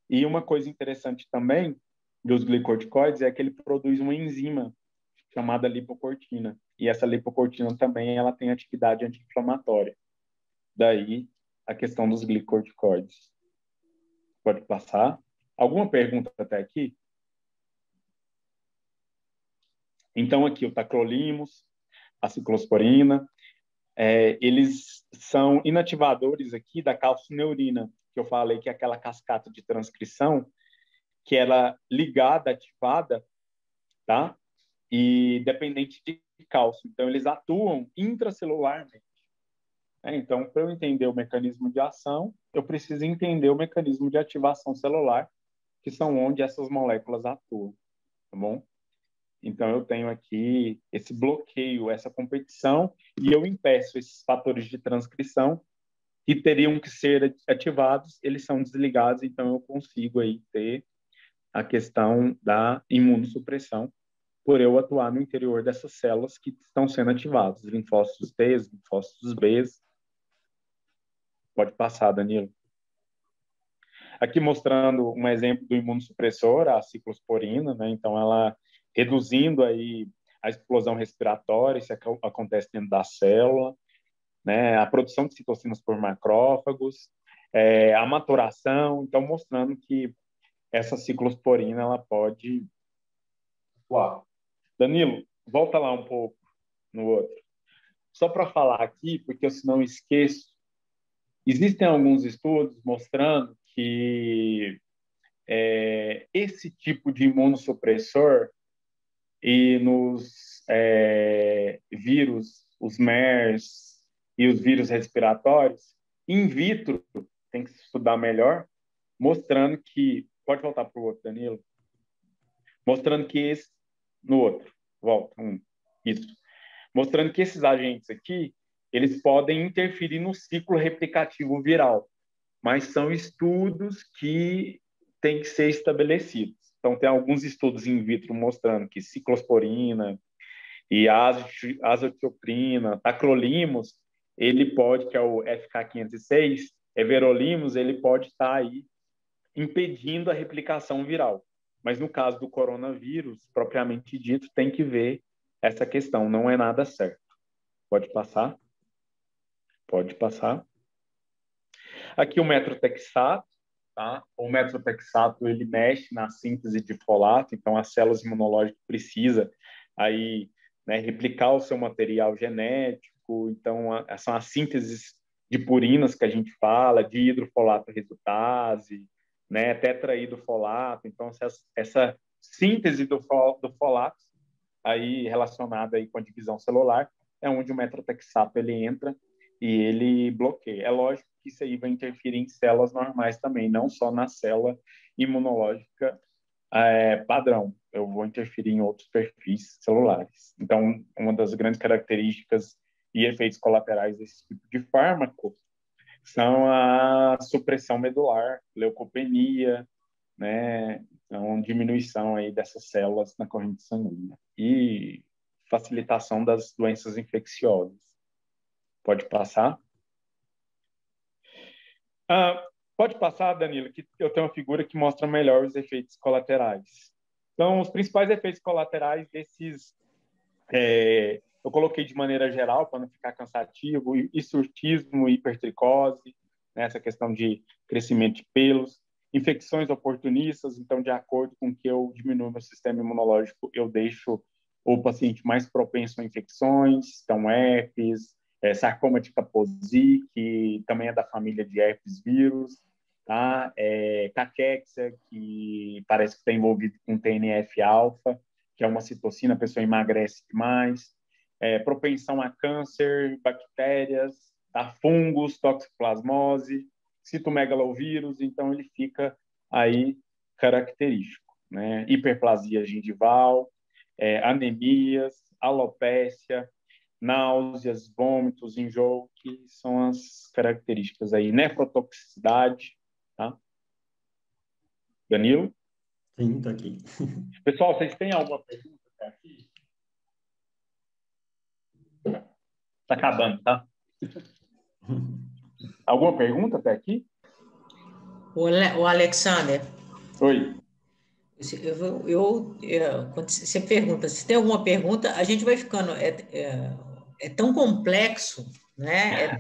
Speaker 2: E uma coisa interessante também dos glicorticoides é que ele produz uma enzima chamada lipocortina. E essa lipocortina também ela tem atividade anti-inflamatória. Daí a questão dos glicorticoides. Pode passar. Alguma pergunta até aqui? Então, aqui o tacrolimus, a ciclosporina, eles são inativadores aqui da calcineurina, que eu falei que é aquela cascata de transcrição, que ela ligada, ativada, tá? E dependente de cálcio. Então, eles atuam intracelularmente. Então, para eu entender o mecanismo de ação, eu preciso entender o mecanismo de ativação celular, que são onde essas moléculas atuam, tá bom? Então, eu tenho aqui esse bloqueio, essa competição, e eu impeço esses fatores de transcrição que teriam que ser ativados, eles são desligados, então eu consigo aí ter a questão da imunossupressão, por eu atuar no interior dessas células que estão sendo ativadas, linfócitos T, linfócitos B. Pode passar, Danilo. Aqui mostrando um exemplo do imunossupressor, a ciclosporina, né? Então, ela reduzindo aí a explosão respiratória, isso acontece dentro da célula, né? A produção de citocinas por macrófagos, a maturação, então mostrando que essa ciclosporina ela pode... Uau. Danilo, volta lá um pouco no outro. Só para falar aqui, porque eu senão esqueço, existem alguns estudos mostrando que esse tipo de imunossupressor e nos vírus, os MERS e os vírus respiratórios, in vitro, tem que se estudar melhor, mostrando que... Pode voltar para o outro, Danilo. Mostrando que esse... No outro. Volta. Isso. Mostrando que esses agentes aqui, eles podem interferir no ciclo replicativo viral, mas são estudos que têm que ser estabelecidos. Então, tem alguns estudos in vitro mostrando que ciclosporina e azathioprina, tacrolimus, ele pode, que é o FK506, everolimus, ele pode estar aí impedindo a replicação viral. Mas no caso do coronavírus, propriamente dito, tem que ver essa questão, não é nada certo. Pode passar? Pode passar. Aqui o metrotexato, tá? O metrotexato, ele mexe na síntese de folato, então as células imunológicas precisam aí, né, replicar o seu material genético, então são as sínteses de purinas que a gente fala, de hidrofolato redutase, né, tetraidrofolato, então essa síntese do folato aí relacionada aí com a divisão celular é onde o metrotexato ele entra e ele bloqueia. É lógico que isso aí vai interferir em células normais também, não só na célula imunológica padrão. Eu vou interferir em outros perfis celulares. Então, uma das grandes características e efeitos colaterais desse tipo de fármaco são a supressão medular, leucopenia, né? Então, diminuição aí dessas células na corrente sanguínea e facilitação das doenças infecciosas. Pode passar? Pode passar, Danilo, que eu tenho uma figura que mostra melhor os efeitos colaterais. Então, os principais efeitos colaterais desses, eu coloquei de maneira geral, para não ficar cansativo, hirsutismo, hipertricose, né, essa questão de crescimento de pelos, infecções oportunistas, então, de acordo com que eu diminuo meu sistema imunológico, eu deixo o paciente mais propenso a infecções, então, herpes, sarcoma de Kaposi, que também é da família de herpes vírus, tá? Caquexia, que parece que está envolvido com TNF-alfa, que é uma citocina, a pessoa emagrece demais, propensão a câncer, bactérias, tá? Fungos, toxoplasmose, citomegalovírus, então ele fica aí característico, né? Hiperplasia gengival, anemias, alopécia, náuseas, vômitos, enjoo, que são as características aí. Nefrotoxicidade, tá? Danilo?
Speaker 3: Sim, estou aqui.
Speaker 2: Pessoal, vocês têm alguma pergunta até aqui? Está acabando, tá? Alguma pergunta até aqui?
Speaker 1: O Alexander,
Speaker 2: Oi.
Speaker 1: quando você pergunta, se tem alguma pergunta, a gente vai ficando, é tão complexo, né?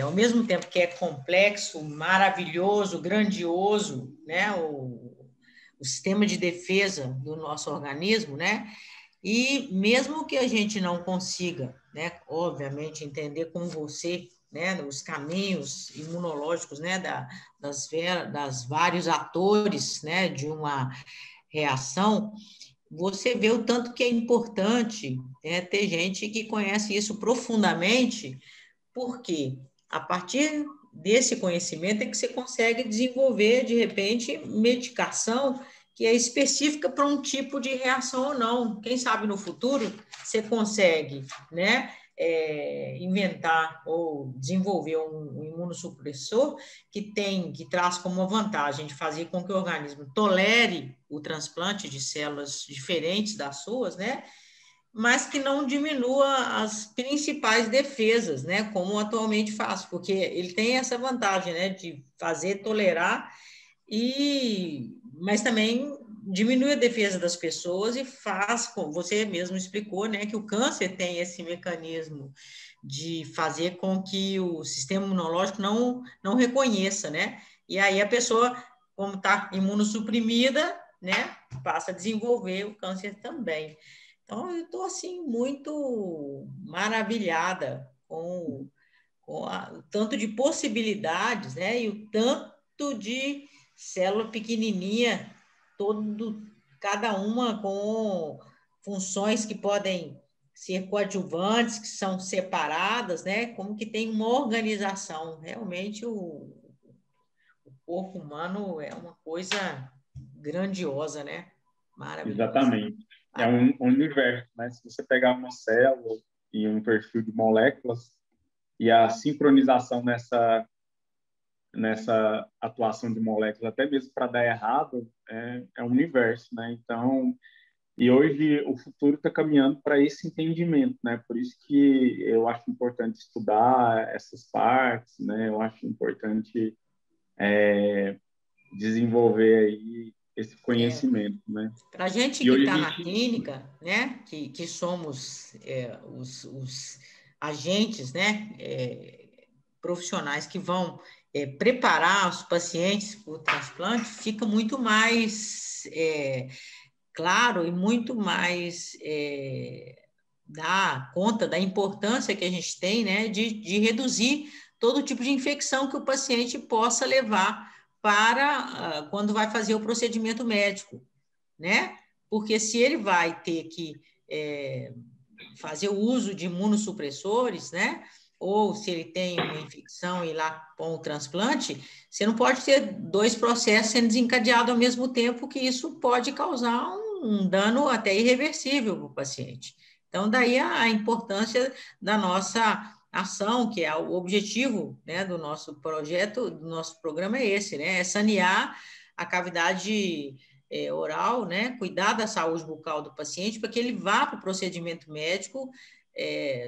Speaker 1: Ao mesmo tempo que é complexo, maravilhoso, grandioso, né? O sistema de defesa do nosso organismo, né? E mesmo que a gente não consiga, né, obviamente, entender com você, né, os caminhos imunológicos, né, das vários atores, né, de uma reação, você vê o tanto que é importante, né, ter gente que conhece isso profundamente, porque a partir desse conhecimento é que você consegue desenvolver, de repente, medicação que é específica para um tipo de reação ou não. Quem sabe no futuro você consegue, né, inventar ou desenvolver um imunossupressor que traz como uma vantagem de fazer com que o organismo tolere o transplante de células diferentes das suas, né, mas que não diminua as principais defesas, né, como atualmente faz, porque ele tem essa vantagem, né, de fazer tolerar mas também diminui a defesa das pessoas e faz, como você mesmo explicou, né, que o câncer tem esse mecanismo de fazer com que o sistema imunológico não reconheça, né, e aí a pessoa, como está imunossuprimida, né, passa a desenvolver o câncer também. Então, eu estou, assim, muito maravilhada com o tanto de possibilidades, né? E o tanto de célula pequenininha, cada uma com funções que podem ser coadjuvantes, que são separadas, né? Como que tem uma organização. Realmente, o corpo humano é uma coisa grandiosa, né? Maravilhosa.
Speaker 2: Exatamente. É um universo, né? Se você pegar uma célula e um perfil de moléculas e a sincronização nessa atuação de moléculas, até mesmo para dar errado, é um universo, né? Então, e hoje o futuro está caminhando para esse entendimento, né? Por isso que eu acho importante estudar essas partes, né? Eu acho importante desenvolver aí esse conhecimento, né?
Speaker 1: Para a gente que está na clínica, né, que somos os agentes, né, profissionais que vão preparar os pacientes para o transplante, fica muito mais claro e muito mais dá conta da importância que a gente tem, né, de reduzir todo tipo de infecção que o paciente possa levar para quando vai fazer o procedimento médico, né? Porque se ele vai ter que fazer o uso de imunossupressores, né? Ou se ele tem uma infecção e lá com o transplante, você não pode ter dois processos sendo desencadeados ao mesmo tempo, que isso pode causar um dano até irreversível para o paciente. Então, daí a importância da nossa ação, que é o objetivo, né, do nosso projeto, do nosso programa é esse, né? É sanear a cavidade oral, né? Cuidar da saúde bucal do paciente para que ele vá para o procedimento médico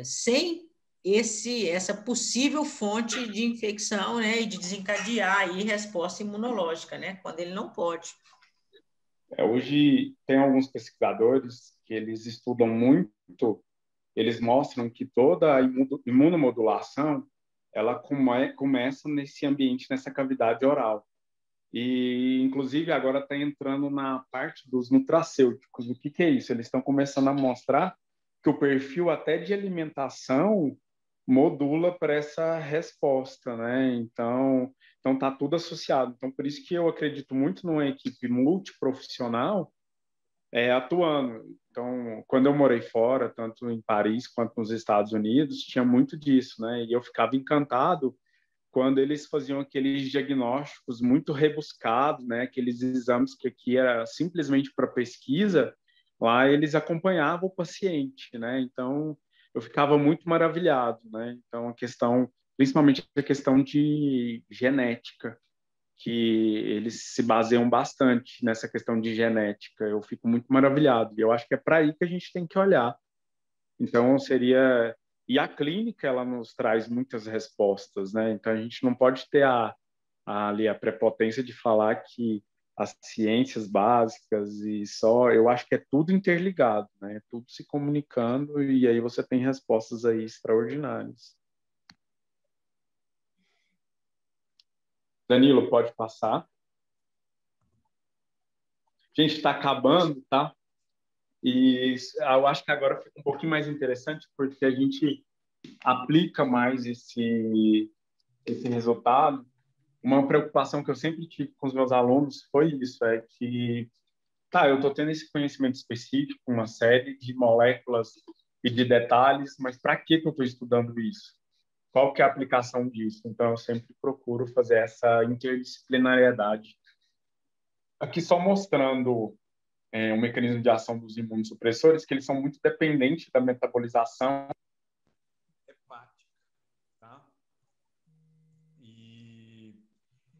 Speaker 1: sem essa possível fonte de infecção, né? E de desencadear aí resposta imunológica, né? Quando ele não pode.
Speaker 2: Hoje tem alguns pesquisadores que eles estudam muito, eles mostram que toda a imunomodulação ela começa nesse ambiente, nessa cavidade oral. E, inclusive, agora está entrando na parte dos nutracêuticos. O que é isso? Eles estão começando a mostrar que o perfil até de alimentação modula para essa resposta, né? Então tá tudo associado. Então, por isso que eu acredito muito numa equipe multiprofissional atuando. Então, quando eu morei fora, tanto em Paris quanto nos Estados Unidos, tinha muito disso, né? E eu ficava encantado quando eles faziam aqueles diagnósticos muito rebuscados, né? Aqueles exames que aqui era simplesmente para pesquisa, lá eles acompanhavam o paciente, né? Então, eu ficava muito maravilhado, né? Então, principalmente a questão de genética, que eles se baseiam bastante nessa questão de genética. Eu fico muito maravilhado. E eu acho que é para aí que a gente tem que olhar. Então, seria... E a clínica, ela nos traz muitas respostas, né? Então, a gente não pode ter ali a prepotência de falar que as ciências básicas e só... Eu acho que é tudo interligado, né? Tudo se comunicando e aí você tem respostas aí extraordinárias. Danilo, pode passar. A gente está acabando, tá? E eu acho que agora fica um pouquinho mais interessante porque a gente aplica mais esse resultado. Uma preocupação que eu sempre tive com os meus alunos foi isso, é que, eu estou tendo esse conhecimento específico, uma série de moléculas e de detalhes, mas para que eu estou estudando isso? Qual que é a aplicação disso? Então, eu sempre procuro fazer essa interdisciplinariedade. Aqui só mostrando o mecanismo de ação dos imunossupressores, que eles são muito dependentes da metabolização hepática, tá? E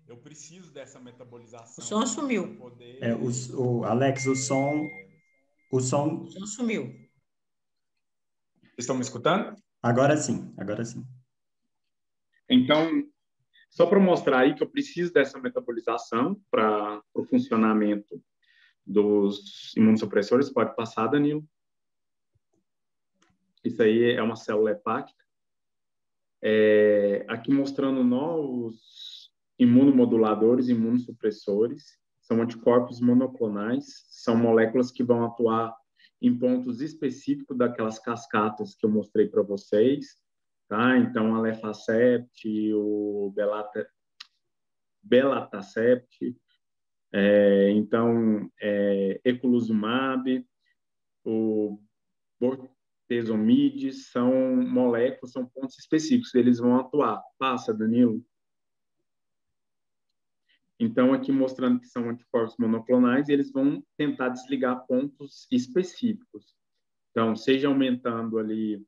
Speaker 2: eu preciso dessa metabolização.
Speaker 1: O som sumiu.
Speaker 2: Poder...
Speaker 3: Alex, o som
Speaker 1: O som sumiu.
Speaker 2: Vocês estão me escutando?
Speaker 3: Agora sim, agora sim.
Speaker 2: Então, só para mostrar aí que eu preciso dessa metabolização para o funcionamento dos imunossupressores. Pode passar, Danilo. Isso aí é uma célula hepática. Aqui mostrando novos imunomoduladores, imunossupressores. São anticorpos monoclonais. São moléculas que vão atuar em pontos específicos daquelas cascatas que eu mostrei para vocês. Tá? Então, a lefacept, o belatacept, eculizumab, o bortezomib, são moléculas, são pontos específicos, eles vão atuar. Passa, Danilo. Então, aqui mostrando que são anticorpos monoclonais, eles vão tentar desligar pontos específicos. Então, seja aumentando ali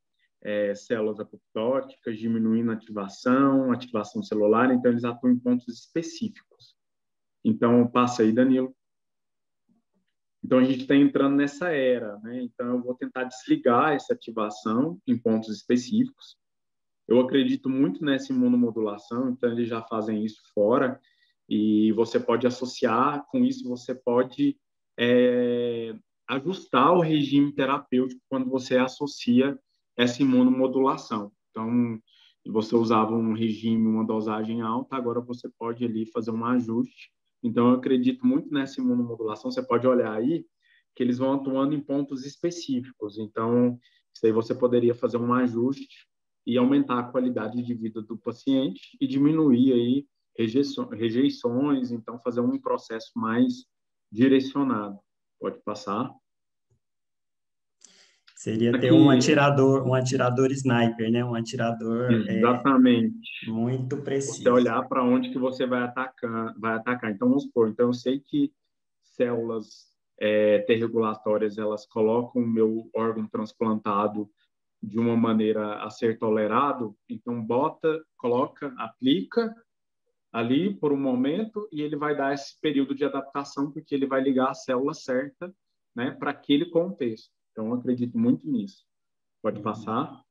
Speaker 2: células apoptóticas, diminuindo a ativação celular, então eles atuam em pontos específicos. Então, passa aí, Danilo. Então, a gente está entrando nessa era, né? Então, eu vou tentar desligar essa ativação em pontos específicos. Eu acredito muito nessa imunomodulação, então eles já fazem isso fora, e você pode associar, com isso você pode ajustar o regime terapêutico quando você associa essa imunomodulação. Então, você usava um regime, uma dosagem alta, agora você pode ali fazer um ajuste. Então, eu acredito muito nessa imunomodulação. Você pode olhar aí que eles vão atuando em pontos específicos. Então, isso aí você poderia fazer um ajuste e aumentar a qualidade de vida do paciente e diminuir aí rejeições, então fazer um processo mais direcionado. Pode passar.
Speaker 3: Seria ter um atirador sniper, né? Um atirador
Speaker 2: exatamente.
Speaker 3: Muito preciso.
Speaker 2: Você olhar para onde que você vai atacar. Então, vamos supor, eu sei que células T-regulatórias, elas colocam o meu órgão transplantado de uma maneira a ser tolerado, então coloca, aplica ali por um momento e ele vai dar esse período de adaptação porque ele vai ligar a célula certa, né, para aquele contexto. Então, eu acredito muito nisso. Pode passar.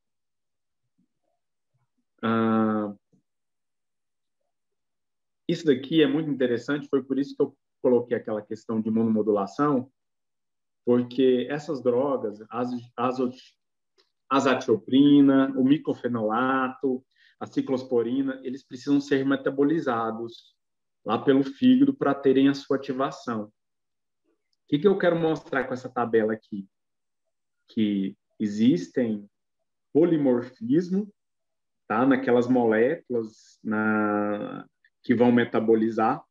Speaker 2: Isso daqui é muito interessante, foi por isso que eu coloquei aquela questão de imunomodulação, porque essas drogas, a azatioprina, o micofenolato, a ciclosporina, eles precisam ser metabolizados lá pelo fígado para terem a sua ativação. O que eu quero mostrar com essa tabela aqui? Que existem polimorfismo, tá, naquelas moléculas que vão metabolizar,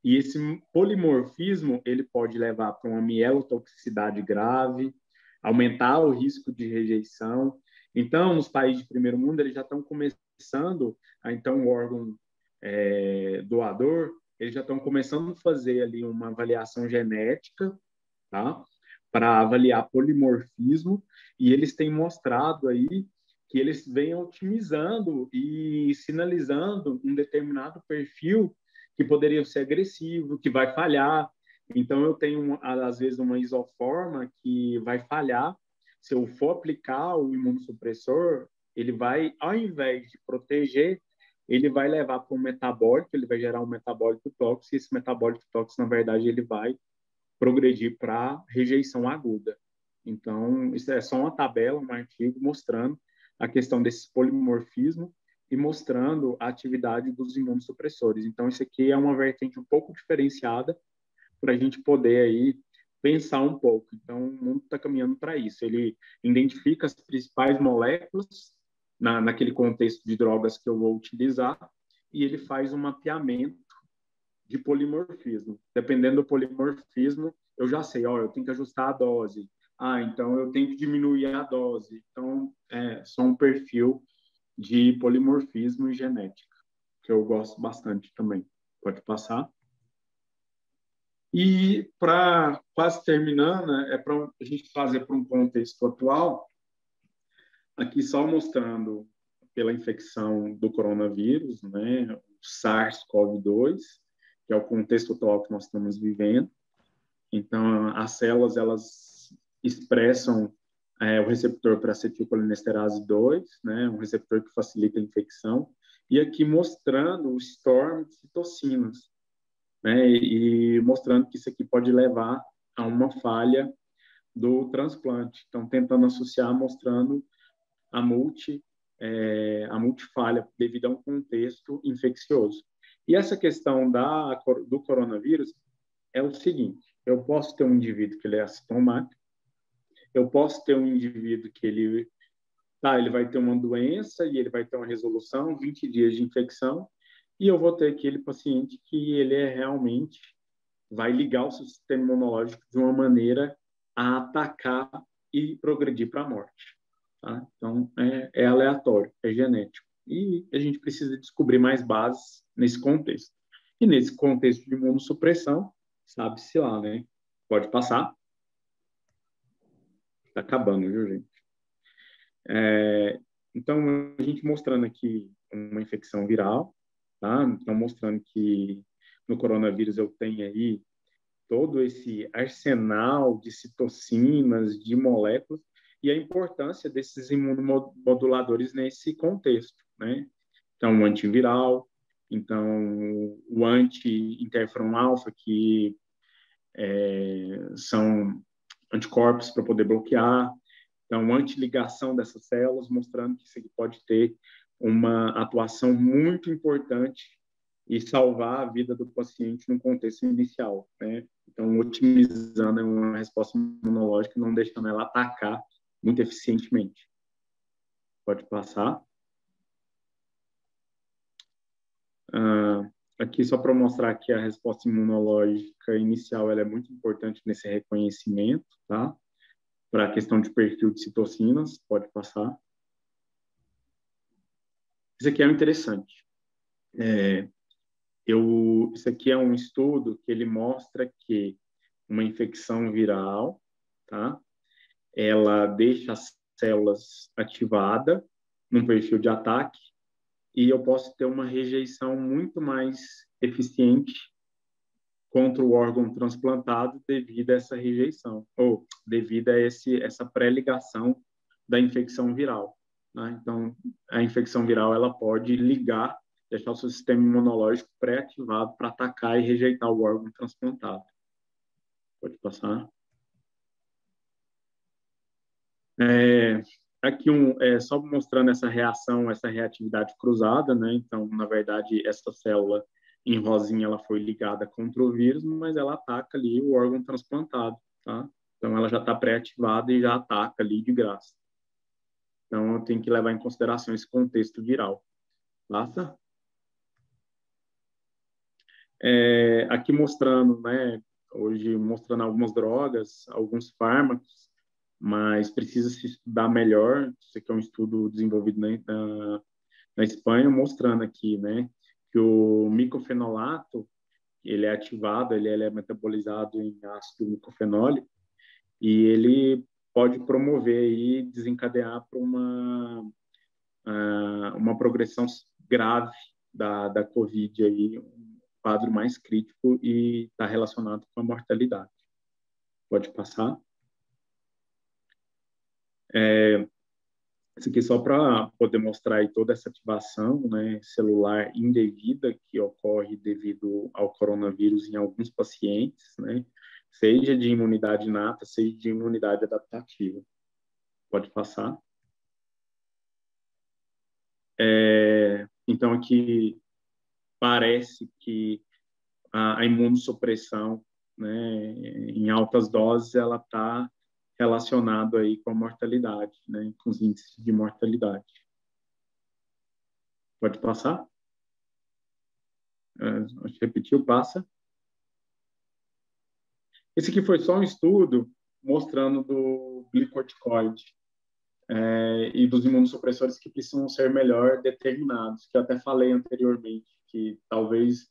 Speaker 2: e esse polimorfismo ele pode levar para uma mielotoxicidade grave, aumentar o risco de rejeição. Então, nos países de primeiro mundo, eles já estão começando, então o órgão doador, eles já estão começando a fazer ali uma avaliação genética, tá, para avaliar polimorfismo, e eles têm mostrado aí que eles vêm otimizando e sinalizando um determinado perfil que poderia ser agressivo, que vai falhar. Então, eu tenho, às vezes, uma isoforma que vai falhar. Se eu for aplicar o imunossupressor, ele vai, ao invés de proteger, ele vai levar para um metabólico, ele vai gerar um metabólico tóxico, e esse metabólico tóxico, na verdade, ele vai progredir para rejeição aguda. Então, isso é só uma tabela, um artigo mostrando a questão desse polimorfismo e mostrando a atividade dos imunossupressores. Então, isso aqui é uma vertente um pouco diferenciada para a gente poder aí pensar um pouco. Então, o mundo está caminhando para isso. Ele identifica as principais moléculas naquele contexto de drogas que eu vou utilizar e ele faz um mapeamento de polimorfismo. Dependendo do polimorfismo, eu já sei, eu tenho que ajustar a dose. Então eu tenho que diminuir a dose. Então, só um perfil de polimorfismo e genética, que eu gosto bastante também. Pode passar. E, para quase terminando, para a gente fazer para um contexto atual, aqui só mostrando pela infecção do coronavírus, né, o SARS-CoV-2, que é o contexto atual que nós estamos vivendo. Então, as células, elas expressam o receptor para acetilcolinesterase 2, né, um receptor que facilita a infecção, e aqui mostrando o storm de citocinas, né, e mostrando que isso aqui pode levar a uma falha do transplante. Então, tentando associar, mostrando a multifalha devido a um contexto infeccioso. E essa questão do coronavírus é o seguinte: eu posso ter um indivíduo que ele é assintomático, eu posso ter um indivíduo que ele vai ter uma doença e ele vai ter uma resolução, 20 dias de infecção, e eu vou ter aquele paciente que ele realmente vai ligar o seu sistema imunológico de uma maneira a atacar e progredir para a morte. Tá? Então, é aleatório, é genético. E a gente precisa descobrir mais bases nesse contexto. E nesse contexto de imunossupressão, sabe-se lá, né? Pode passar. Está acabando, viu, gente? Então, a gente mostrando aqui uma infecção viral, tá? Então, mostrando que no coronavírus eu tenho aí todo esse arsenal de citocinas, de moléculas, e a importância desses imunomoduladores nesse contexto, né? Então, o antiviral, então, o anti-interferon-alfa, que são anticorpos para poder bloquear, então, antiligação dessas células, mostrando que isso aqui pode ter uma atuação muito importante e salvar a vida do paciente no contexto inicial, né? Então, otimizando uma resposta imunológica, não deixando ela atacar muito eficientemente. Pode passar. Aqui, só para mostrar que a resposta imunológica inicial ela é muito importante nesse reconhecimento, tá? Para a questão de perfil de citocinas, pode passar. Isso aqui é interessante. Isso aqui é um estudo que ele mostra que uma infecção viral, tá? Ela deixa as células ativadas num perfil de ataque e eu posso ter uma rejeição muito mais eficiente contra o órgão transplantado devido a essa rejeição, ou devido a essa pré-ligação da infecção viral. Né? Então, a infecção viral ela pode ligar deixar o seu sistema imunológico pré-ativado para atacar e rejeitar o órgão transplantado. Pode passar. Aqui só mostrando essa reação, essa reatividade cruzada, né? Então, na verdade, essa célula em rosinha, ela foi ligada contra o vírus, mas ela ataca ali o órgão transplantado, tá? Então, ela já está pré-ativada e já ataca ali de graça. Então, eu tenho que levar em consideração esse contexto viral. Passa. Aqui mostrando, né? Hoje, mostrando algumas drogas, alguns fármacos, mas precisa se estudar melhor. Isso aqui é um estudo desenvolvido na Espanha, mostrando aqui, né, que o micofenolato, ele é ativado, ele é metabolizado em ácido micofenólico, e ele pode promover e desencadear para uma progressão grave da COVID, aí, um quadro mais crítico e está relacionado com a mortalidade. Pode passar. Isso aqui só para poder mostrar aí toda essa ativação, né, celular indevida que ocorre devido ao coronavírus em alguns pacientes, né, seja de imunidade inata, seja de imunidade adaptativa. Pode passar. Então, aqui parece que a imunossupressão, né, em altas doses, ela está relacionado aí com a mortalidade, né, com os índices de mortalidade. Pode passar? Acho que repetiu, passa. Esse aqui foi só um estudo mostrando do glicorticoide e dos imunossupressores que precisam ser melhor determinados, que eu até falei anteriormente, que talvez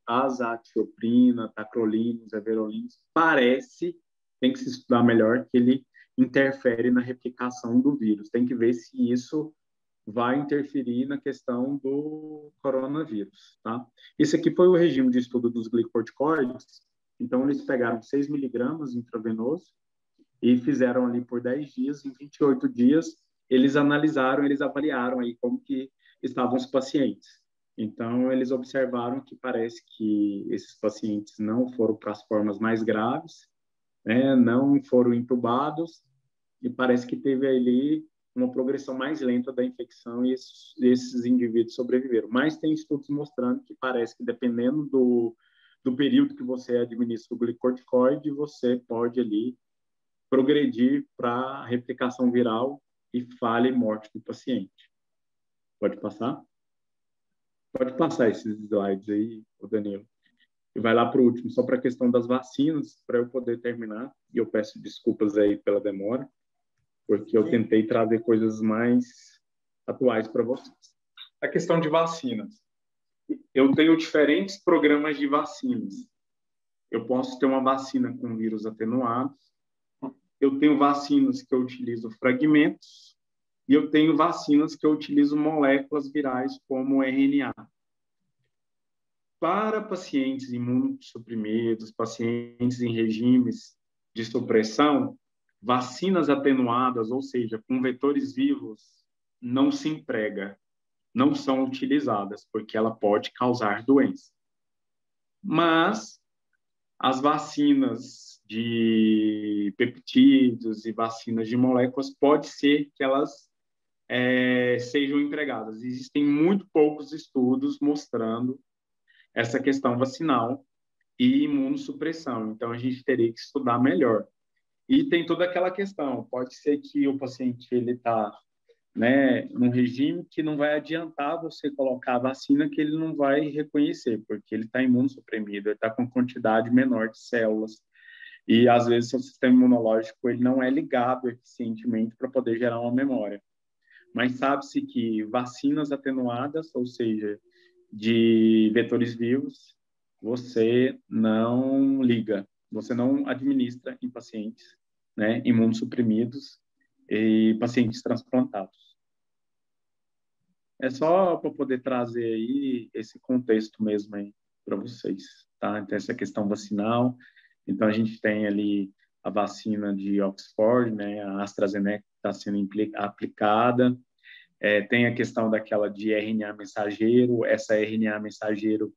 Speaker 2: azatioprina, tacrolimus, everolimus, tem que se estudar melhor que ele interfere na replicação do vírus. Tem que ver se isso vai interferir na questão do coronavírus, tá? Esse aqui foi o regime de estudo dos glicocorticoides. Então, eles pegaram 6 miligramas intravenoso e fizeram ali por 10 dias. Em 28 dias, eles avaliaram aí como que estavam os pacientes. Então, eles observaram que parece que esses pacientes não foram para as formas mais graves, né, não foram entubados, e parece que teve ali uma progressão mais lenta da infecção e esses indivíduos sobreviveram. Mas tem estudos mostrando que parece que dependendo do período que você administra o glicorticoide, você pode ali progredir para replicação viral e falha e morte do paciente. Pode passar? Pode passar esses slides aí, Danilo. E vai lá para o último, só para a questão das vacinas, para eu poder terminar. E eu peço desculpas aí pela demora, porque eu tentei trazer coisas mais atuais para vocês. A questão de vacinas. Eu tenho diferentes programas de vacinas. Eu posso ter uma vacina com vírus atenuados, eu tenho vacinas que eu utilizo fragmentos, e eu tenho vacinas que eu utilizo moléculas virais como RNA. Para pacientes imunossuprimidos, pacientes em regimes de supressão, vacinas atenuadas, ou seja, com vetores vivos, não se emprega, não são utilizadas, porque ela pode causar doença. Mas as vacinas de peptídeos e vacinas de moléculas, pode ser que elas sejam empregadas. Existem muito poucos estudos mostrando essa questão vacinal e imunossupressão. Então, a gente teria que estudar melhor. E tem toda aquela questão. Pode ser que o paciente está, né, num regime que não vai adiantar você colocar a vacina que ele não vai reconhecer, porque ele está imunossuprimido, ele está com quantidade menor de células. E, às vezes, seu sistema imunológico ele não é ligado eficientemente para poder gerar uma memória. Mas sabe-se que vacinas atenuadas, ou seja, de vetores vivos, você não liga, você não administra em pacientes, né, imunossuprimidos e pacientes transplantados. É só para poder trazer aí esse contexto mesmo aí para vocês, tá? Então, essa questão vacinal. Então, a gente tem ali a vacina de Oxford, né, a AstraZeneca está sendo aplicada. Tem a questão daquela de RNA mensageiro. Essa RNA mensageiro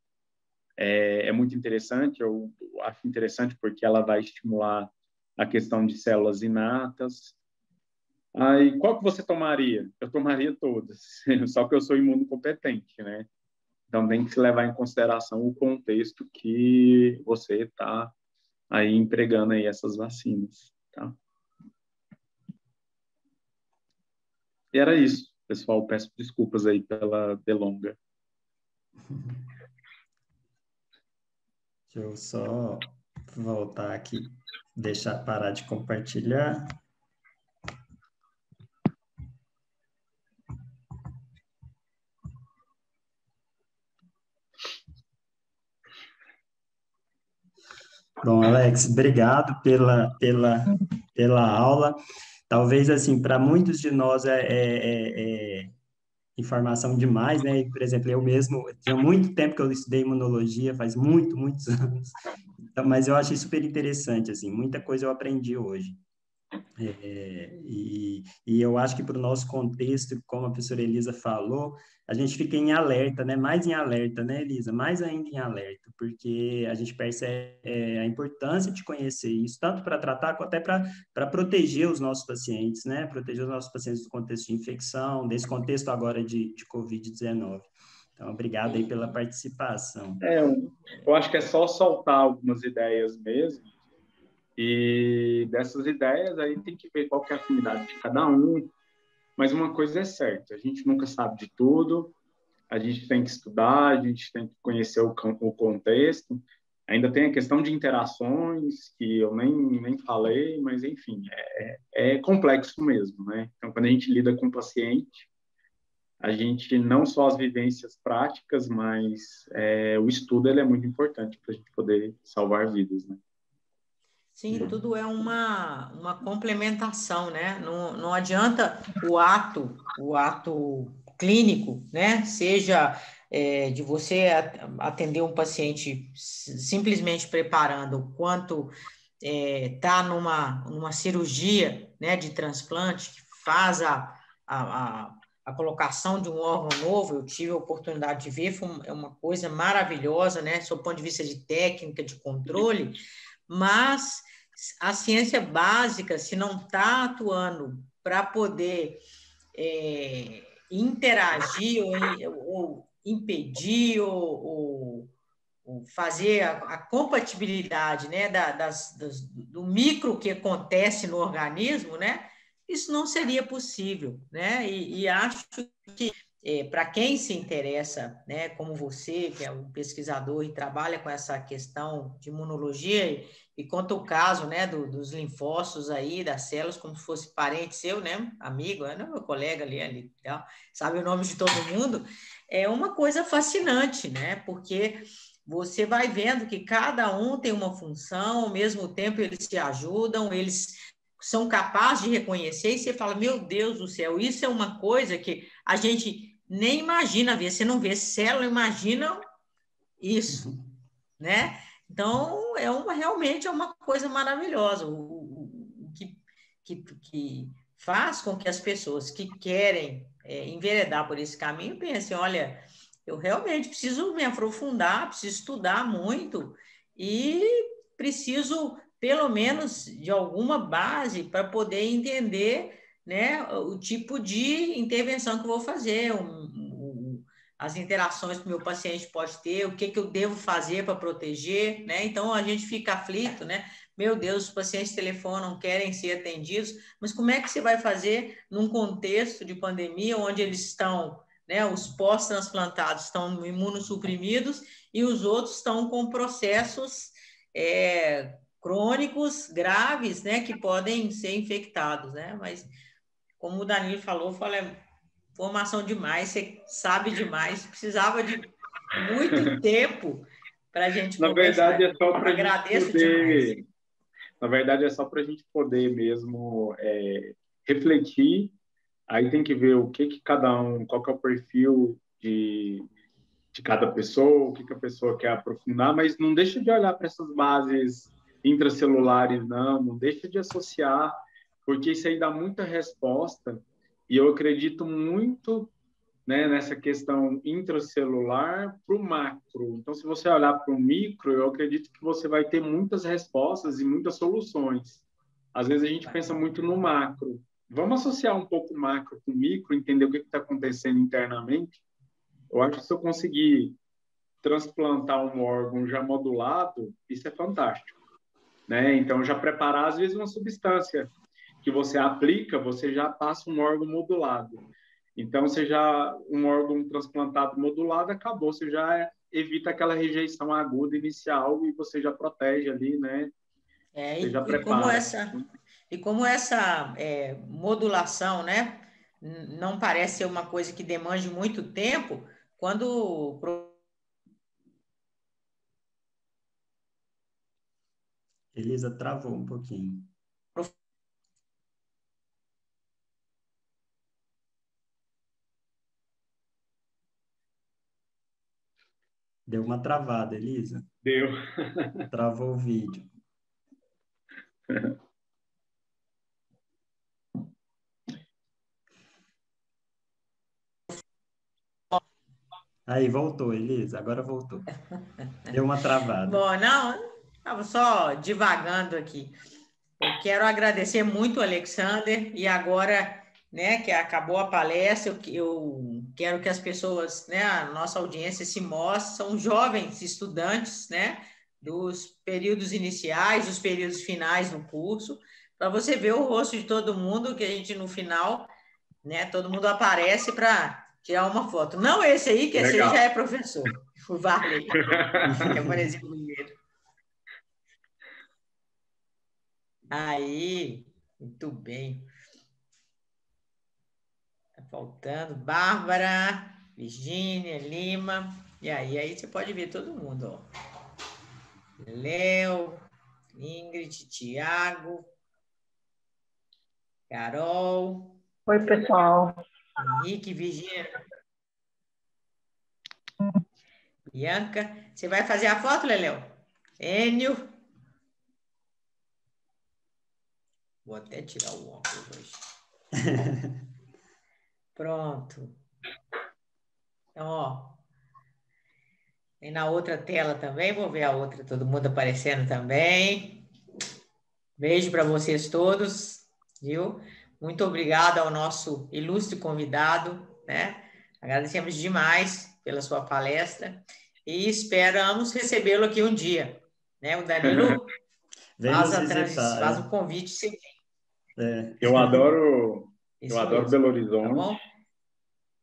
Speaker 2: é muito interessante, eu acho interessante porque ela vai estimular a questão de células inatas. Aí, qual que você tomaria? Eu tomaria todas, só que eu sou imunocompetente, né? Então, tem que se levar em consideração o contexto que você está aí empregando aí essas vacinas, tá? E era isso, pessoal. Peço desculpas aí pela delonga.
Speaker 3: Deixa eu só voltar aqui, deixar parar de compartilhar. Bom, Alex, obrigado pela aula. Talvez, assim, para muitos de nós é informação demais, né? Por exemplo, eu mesmo, tinha muito tempo que eu estudei imunologia, faz muitos anos. Então, mas eu achei super interessante, assim, muita coisa eu aprendi hoje. E eu acho que para o nosso contexto, como a professora Elisa falou, a gente fica em alerta, né? Mais em alerta, né, Elisa? Mais ainda em alerta, porque a gente percebe a importância de conhecer isso, tanto para tratar, quanto até para proteger os nossos pacientes, né? Proteger os nossos pacientes do contexto de infecção, desse contexto agora de Covid-19. Então, obrigado aí pela participação.
Speaker 2: Eu acho que é só soltar algumas ideias mesmo. E dessas ideias aí tem que ver qual que é a afinidade de cada um. Mas uma coisa é certa, a gente nunca sabe de tudo, a gente tem que estudar, a gente tem que conhecer o contexto. Ainda tem a questão de interações, que eu nem falei, mas enfim, é complexo mesmo, né? Então, quando a gente lida com o paciente, a gente não só as vivências práticas, mas o estudo ele é muito importante para a gente poder salvar vidas, né?
Speaker 1: Sim, tudo é uma complementação, né? Não adianta o ato clínico, né? Seja de você atender um paciente simplesmente preparando, quanto tá numa cirurgia, né, de transplante, que faz a colocação de um órgão novo. Eu tive a oportunidade de ver, é uma coisa maravilhosa, né? Do ponto de vista de técnica, de controle, mas a ciência básica, se não está atuando para poder interagir ou impedir ou fazer a compatibilidade, né, do micro que acontece no organismo, né, isso não seria possível, né? E acho que para quem se interessa, né, como você, que é um pesquisador e trabalha com essa questão de imunologia, e conta o caso, né, dos linfócitos aí, das células, como se fosse parente seu, né, amigo, meu colega ali, sabe o nome de todo mundo, é uma coisa fascinante, né, porque você vai vendo que cada um tem uma função, ao mesmo tempo eles se ajudam, eles são capazes de reconhecer, e você fala, meu Deus do céu, isso é uma coisa que a gente nem imagina ver. Você não vê célula, imagina isso, né? Então, realmente é uma coisa maravilhosa, o que faz com que as pessoas que querem enveredar por esse caminho pensem, olha, eu realmente preciso me aprofundar, preciso estudar muito e preciso, pelo menos, de alguma base para poder entender, né, o tipo de intervenção que eu vou fazer, as interações que o meu paciente pode ter, o que eu devo fazer para proteger, né? Então, a gente fica aflito, né? Meu Deus, os pacientes telefonam, querem ser atendidos, mas como é que você vai fazer num contexto de pandemia, onde eles estão, né? Os pós-transplantados estão imunossuprimidos e os outros estão com processos crônicos graves, né? Que podem ser infectados, né? Mas, como o Danilo falou, formação demais, você sabe demais, precisava de muito tempo para a gente
Speaker 2: Na
Speaker 1: conversar.
Speaker 2: verdade, é só para a gente poder...
Speaker 1: Demais.
Speaker 2: Na verdade, é só para a gente poder mesmo refletir. Aí tem que ver o que cada um, qual que é o perfil de cada pessoa, o que a pessoa quer aprofundar, mas não deixa de olhar para essas bases intracelulares, não deixa de associar, porque isso aí dá muita resposta E eu acredito muito, né, nessa questão intracelular para o macro. Então, se você olhar para o micro, eu acredito que você vai ter muitas respostas e muitas soluções. Às vezes a gente pensa muito no macro. Vamos associar um pouco o macro com o micro, entender o que está acontecendo internamente. Eu acho que se eu conseguir transplantar um órgão já modulado, isso é fantástico, né? Então, já preparar, às vezes, uma substância que você aplica, você já passa um órgão modulado. Então, você já, um órgão transplantado modulado, acabou, você já evita aquela rejeição aguda inicial e você já protege ali, né? Você já prepara.
Speaker 1: Como essa modulação, né, não parece ser uma coisa que demande muito tempo, quando...
Speaker 3: Elisa travou um pouquinho. Deu uma travada, Elisa.
Speaker 2: Deu.
Speaker 3: Travou o vídeo. Aí, voltou, Elisa. Agora voltou. Deu uma travada.
Speaker 1: Bom, não, estava só divagando aqui. Eu quero agradecer muito, Alexander, e agora, né, que acabou a palestra, eu quero que as pessoas, né, a nossa audiência se mostre, são jovens estudantes, né, dos períodos iniciais, dos períodos finais no curso, para você ver o rosto de todo mundo, que a gente no final, né, todo mundo aparece para tirar uma foto. Não esse aí, que esse aí já é professor, o Varley, que apareceu primeiro. Aí, muito bem. Tá faltando Bárbara, Virgínia, Lima. E aí você pode ver todo mundo, ó. Léo, Ingrid, Tiago, Carol.
Speaker 6: Oi, pessoal.
Speaker 1: Henrique, Virgínia. Bianca. Você vai fazer a foto, Leléo? Enio. Vou até tirar o óculos hoje. Pronto. Então, ó. E na outra tela também, vou ver a outra, todo mundo aparecendo também. Beijo para vocês todos, viu? Muito obrigada ao nosso ilustre convidado, né? Agradecemos demais pela sua palestra e esperamos recebê-lo aqui um dia, né? O Danilo faz o convite.
Speaker 2: Eu adoro Belo Horizonte.
Speaker 1: Tá bom?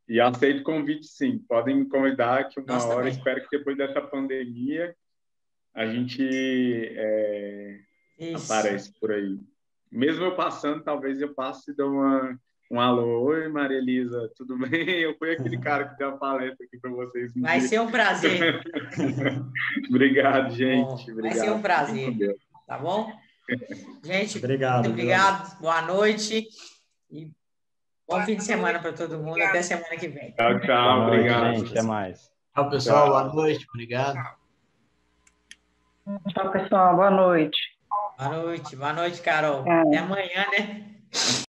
Speaker 2: E aceito o convite, sim. Podem me convidar que uma hora,
Speaker 1: também.
Speaker 2: Espero que depois dessa pandemia, a gente aparece por aí. Mesmo eu passando, talvez eu passe e dou um alô. Oi, Maria Elisa, tudo bem? Eu fui aquele cara que deu a palestra aqui para vocês.
Speaker 1: Vai ser um prazer.
Speaker 2: Obrigado, gente.
Speaker 1: Bom,
Speaker 2: obrigado.
Speaker 1: Vai ser um prazer. Tá bom? Gente,
Speaker 3: obrigado,
Speaker 1: muito obrigado. Boa noite. E bom fim de semana para todo mundo. Até semana que vem.
Speaker 2: Tchau, tchau. Obrigado.
Speaker 5: Gente, até mais.
Speaker 4: Tchau, pessoal. Boa noite. Obrigado.
Speaker 6: Tchau, pessoal. Boa noite.
Speaker 1: Boa noite, Carol. Até amanhã, né?